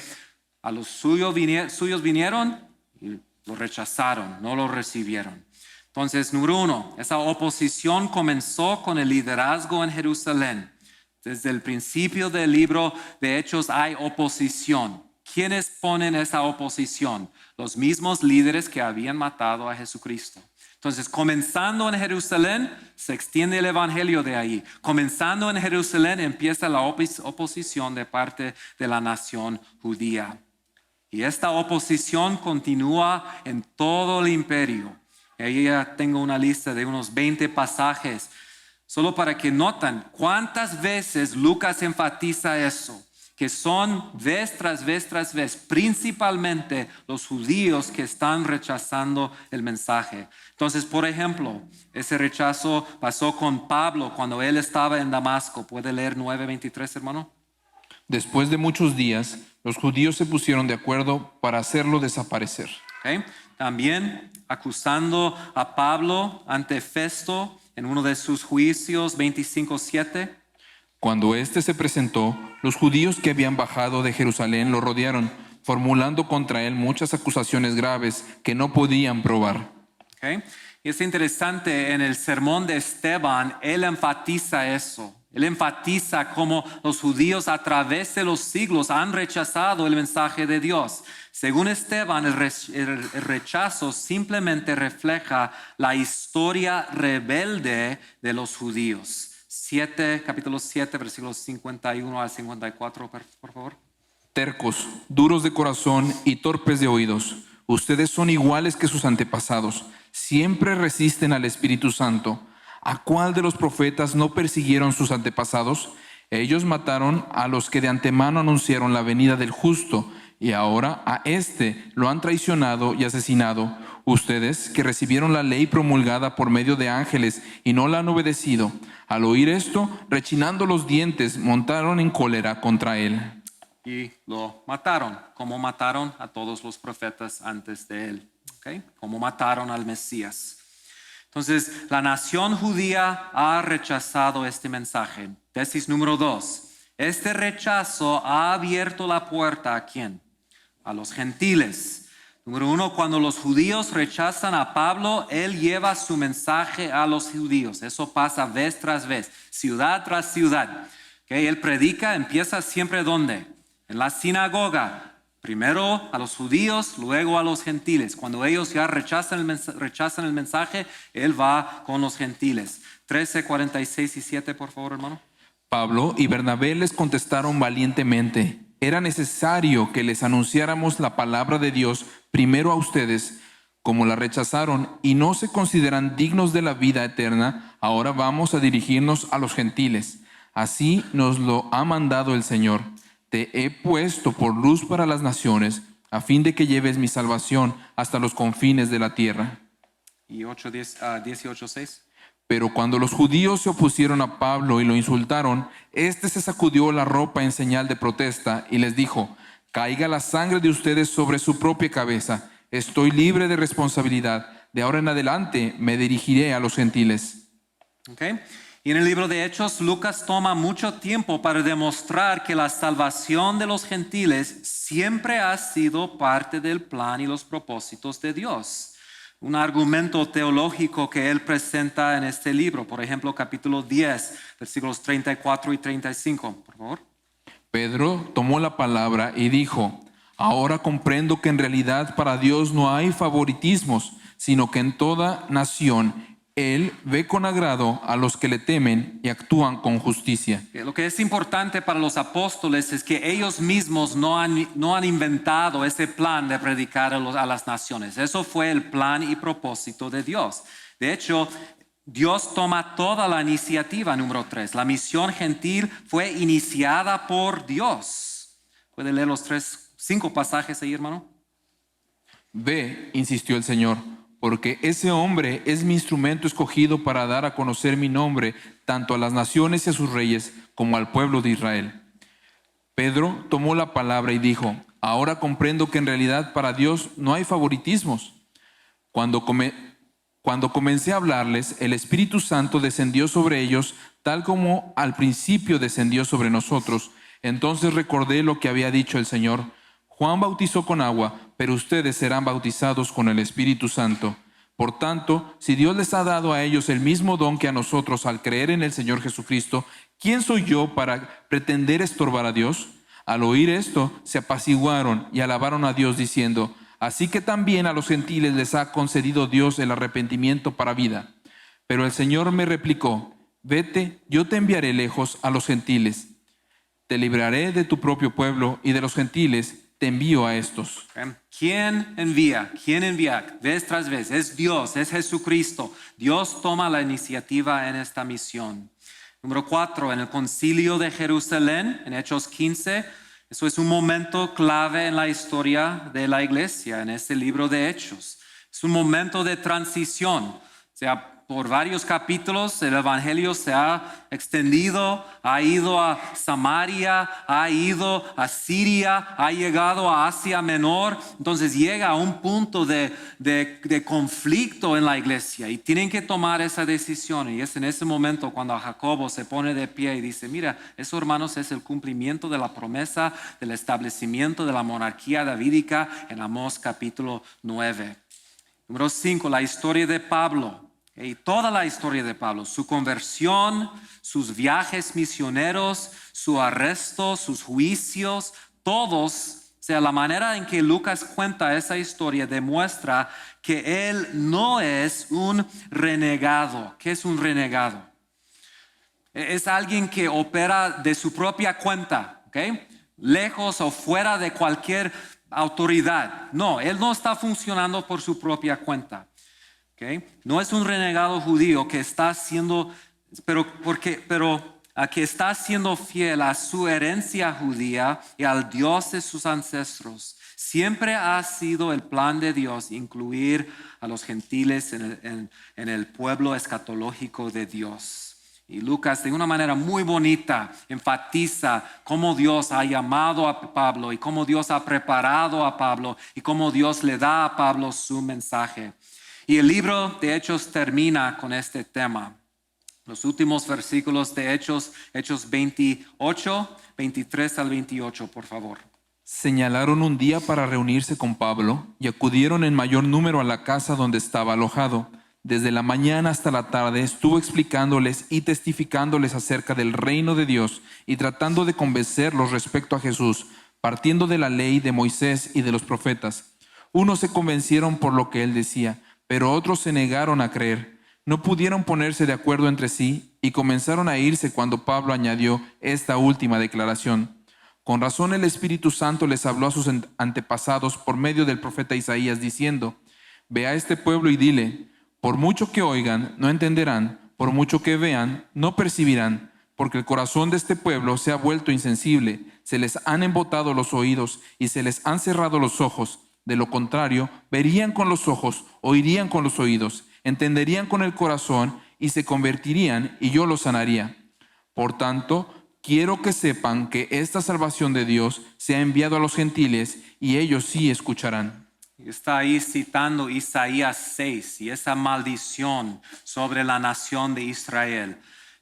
a los suyos vinieron y lo rechazaron, no lo recibieron. Entonces, número 1, esa oposición comenzó con el liderazgo en Jerusalén. Desde el principio del libro de Hechos hay oposición. ¿Quiénes ponen esa oposición? Los mismos líderes que habían matado a Jesucristo. Entonces, comenzando en Jerusalén, se extiende el evangelio de ahí. Comenzando en Jerusalén, empieza la oposición de parte de la nación judía. Y esta oposición continúa en todo el imperio. Y ahí ya tengo una lista de unos 20 pasajes. Solo para que noten cuántas veces Lucas enfatiza eso, que son vez tras vez, principalmente los judíos que están rechazando el mensaje. Entonces, por ejemplo, ese rechazo pasó con Pablo cuando él estaba en Damasco. ¿Puede leer 9:23, hermano? Después de muchos días, los judíos se pusieron de acuerdo para hacerlo desaparecer. Okay. También acusando a Pablo ante Festo en uno de sus juicios, 25:7. Cuando éste se presentó, los judíos que habían bajado de Jerusalén lo rodearon, formulando contra él muchas acusaciones graves que no podían probar. Okay. Y es interesante, en el sermón de Esteban, él enfatiza eso. Él enfatiza cómo los judíos a través de los siglos han rechazado el mensaje de Dios. Según Esteban, el rechazo simplemente refleja la historia rebelde de los judíos. Capítulo 7, versículos 51 al 54, por favor. Tercos, duros de corazón y torpes de oídos, ustedes son iguales que sus antepasados, siempre resisten al Espíritu Santo. ¿A cuál de los profetas no persiguieron sus antepasados? Ellos mataron a los que de antemano anunciaron la venida del justo, y ahora a éste lo han traicionado y asesinado. Ustedes, que recibieron la ley promulgada por medio de ángeles y no la han obedecido, al oír esto, rechinando los dientes, montaron en cólera contra él. Y lo mataron, como mataron a todos los profetas antes de él, ¿okay? Como mataron al Mesías. Entonces, la nación judía ha rechazado este mensaje. Tesis número 2. Este rechazo ha abierto la puerta ¿a quién? A los gentiles. Número 1, cuando los judíos rechazan a Pablo, él lleva su mensaje a los judíos. Eso pasa vez tras vez, ciudad tras ciudad. ¿Okay? Él predica, empieza siempre ¿dónde? En la sinagoga. Primero a los judíos, luego a los gentiles. Cuando ellos ya rechazan el mensaje, él va con los gentiles. 13, 46 y 7, por favor, hermano. Pablo y Bernabé les contestaron valientemente: era necesario que les anunciáramos la palabra de Dios primero a ustedes. Como la rechazaron y no se consideran dignos de la vida eterna, ahora vamos a dirigirnos a los gentiles. Así nos lo ha mandado el Señor. Te he puesto por luz para las naciones, a fin de que lleves mi salvación hasta los confines de la tierra. Y 18:6. Pero cuando los judíos se opusieron a Pablo y lo insultaron, éste se sacudió la ropa en señal de protesta y les dijo: caiga la sangre de ustedes sobre su propia cabeza. Estoy libre de responsabilidad. De ahora en adelante me dirigiré a los gentiles. Okay. Y en el libro de Hechos, Lucas toma mucho tiempo para demostrar que la salvación de los gentiles siempre ha sido parte del plan y los propósitos de Dios. Un argumento teológico que él presenta en este libro, por ejemplo, capítulo 10, versículos 34 y 35, por favor. Pedro tomó la palabra y dijo: ahora comprendo que en realidad para Dios no hay favoritismos, sino que en toda nación Él ve con agrado a los que le temen y actúan con justicia. Lo que es importante para los apóstoles es que ellos mismos no han inventado ese plan de predicar a las naciones. Eso fue el plan y propósito de Dios. De hecho, Dios toma toda la iniciativa, número 3. La misión gentil fue iniciada por Dios. ¿Puede leer los 5 pasajes ahí, hermano? Ve, insistió el Señor, porque ese hombre es mi instrumento escogido para dar a conocer mi nombre tanto a las naciones y a sus reyes como al pueblo de Israel. Pedro tomó la palabra y dijo: ahora comprendo que en realidad para Dios no hay favoritismos. Cuando comencé a hablarles, el Espíritu Santo descendió sobre ellos, tal como al principio descendió sobre nosotros. Entonces recordé lo que había dicho el Señor: Juan bautizó con agua, pero ustedes serán bautizados con el Espíritu Santo. Por tanto, si Dios les ha dado a ellos el mismo don que a nosotros al creer en el Señor Jesucristo, ¿quién soy yo para pretender estorbar a Dios? Al oír esto, se apaciguaron y alabaron a Dios diciendo: así que también a los gentiles les ha concedido Dios el arrepentimiento para vida. Pero el Señor me replicó: vete, yo te enviaré lejos a los gentiles. Te libraré de tu propio pueblo y de los gentiles te envío a estos. ¿Quién envía? ¿Quién envía? Vez tras vez. Es Dios, es Jesucristo. Dios toma la iniciativa en esta misión. Número 4, en el concilio de Jerusalén, en Hechos 15, eso es un momento clave en la historia de la iglesia, en este libro de Hechos. Es un momento de transición. O sea, por varios capítulos el evangelio se ha extendido, ha ido a Samaria, ha ido a Siria, ha llegado a Asia Menor. Entonces llega a un punto de conflicto en la iglesia y tienen que tomar esa decisión. Y es en ese momento cuando Jacobo se pone de pie y dice: mira, eso, hermanos, es el cumplimiento de la promesa del establecimiento de la monarquía davídica en Amós capítulo 9. Número 5, la historia de Pablo. Y toda la historia de Pablo, su conversión, sus viajes misioneros, su arresto, sus juicios, todos, o sea, la manera en que Lucas cuenta esa historia demuestra que él no es un renegado. ¿Qué es un renegado? Es alguien que opera de su propia cuenta, ¿ok? Lejos o fuera de cualquier autoridad. No, él no está funcionando por su propia cuenta. ¿Okay? No es un renegado judío que está siendo, que está siendo fiel a su herencia judía y al Dios de sus ancestros. Siempre ha sido el plan de Dios incluir a los gentiles en el pueblo escatológico de Dios. Y Lucas de una manera muy bonita enfatiza cómo Dios ha llamado a Pablo y cómo Dios ha preparado a Pablo y cómo Dios le da a Pablo su mensaje. Y el libro de Hechos termina con este tema. Los últimos versículos de Hechos 28, 23 al 28, por favor. Señalaron un día para reunirse con Pablo y acudieron en mayor número a la casa donde estaba alojado. Desde la mañana hasta la tarde estuvo explicándoles y testificándoles acerca del reino de Dios y tratando de convencerlos respecto a Jesús, partiendo de la ley de Moisés y de los profetas. Unos se convencieron por lo que él decía, pero otros se negaron a creer. No pudieron ponerse de acuerdo entre sí y comenzaron a irse cuando Pablo añadió esta última declaración. Con razón el Espíritu Santo les habló a sus antepasados por medio del profeta Isaías diciendo: Ve a este pueblo y dile, por mucho que oigan, no entenderán, por mucho que vean, no percibirán, porque el corazón de este pueblo se ha vuelto insensible, se les han embotado los oídos y se les han cerrado los ojos. De lo contrario, verían con los ojos, oirían con los oídos, entenderían con el corazón y se convertirían y yo los sanaría. Por tanto, quiero que sepan que esta salvación de Dios se ha enviado a los gentiles y ellos sí escucharán. Está ahí citando Isaías 6 y esa maldición sobre la nación de Israel.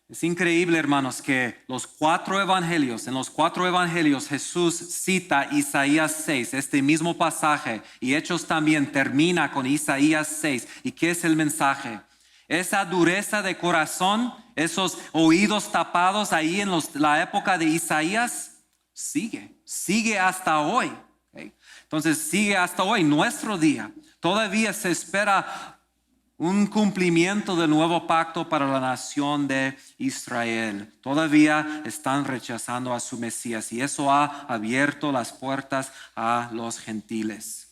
Es increíble, hermanos, que en los cuatro evangelios Jesús cita Isaías 6, este mismo pasaje, y Hechos también termina con Isaías 6. ¿Y qué es el mensaje? Esa dureza de corazón, esos oídos tapados ahí en la época de Isaías, sigue hasta hoy. ¿Okay? Entonces sigue hasta hoy, nuestro día. Todavía se espera un cumplimiento del nuevo pacto para la nación de Israel. Todavía están rechazando a su Mesías y eso ha abierto las puertas a los gentiles.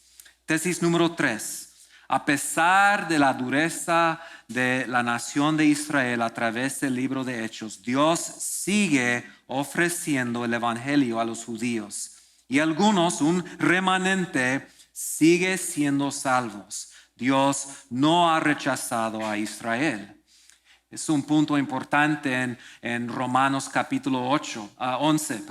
Tesis número 3. A pesar de la dureza de la nación de Israel a través del libro de Hechos, Dios sigue ofreciendo el evangelio a los judíos y algunos, un remanente, sigue siendo salvos. Dios no ha rechazado a Israel. Es un punto importante en Romanos capítulo 11.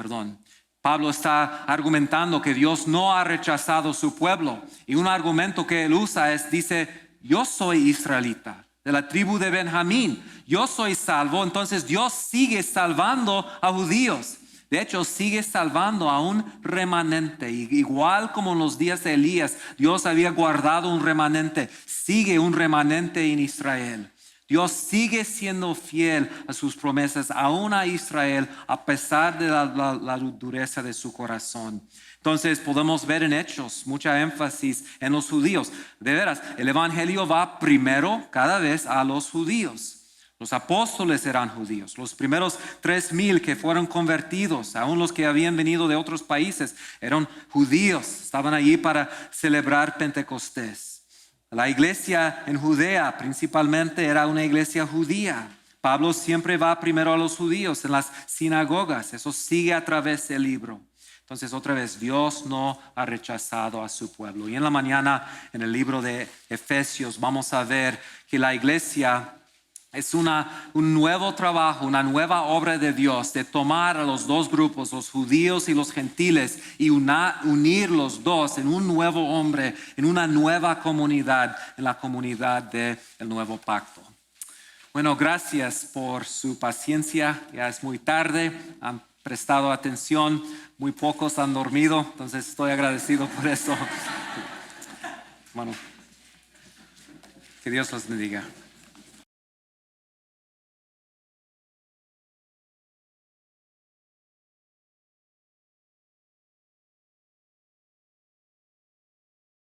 Pablo está argumentando que Dios no ha rechazado su pueblo. Y un argumento que él usa dice, yo soy israelita, de la tribu de Benjamín. Yo soy salvo, entonces Dios sigue salvando a judíos. De hecho, sigue salvando a un remanente. Igual como en los días de Elías, Dios había guardado un remanente. Sigue un remanente en Israel. Dios sigue siendo fiel a sus promesas, aún a Israel, a pesar de la dureza de su corazón. Entonces podemos ver en Hechos mucha énfasis en los judíos. De veras, el evangelio va primero cada vez a los judíos. Los apóstoles eran judíos. Los primeros 3,000 que fueron convertidos, aún los que habían venido de otros países, eran judíos. Estaban allí para celebrar Pentecostés. La iglesia en Judea principalmente era una iglesia judía. Pablo siempre va primero a los judíos en las sinagogas. Eso sigue a través del libro. Entonces, otra vez, Dios no ha rechazado a su pueblo. Y en la mañana, en el libro de Efesios, vamos a ver que la iglesia es un nuevo trabajo, una nueva obra de Dios de tomar a los dos grupos, los judíos y los gentiles, y unir los dos en un nuevo hombre, en una nueva comunidad, en la comunidad del nuevo pacto. Bueno, gracias por su paciencia. Ya es muy tarde, han prestado atención, muy pocos han dormido, entonces estoy agradecido por eso. Bueno, que Dios los bendiga.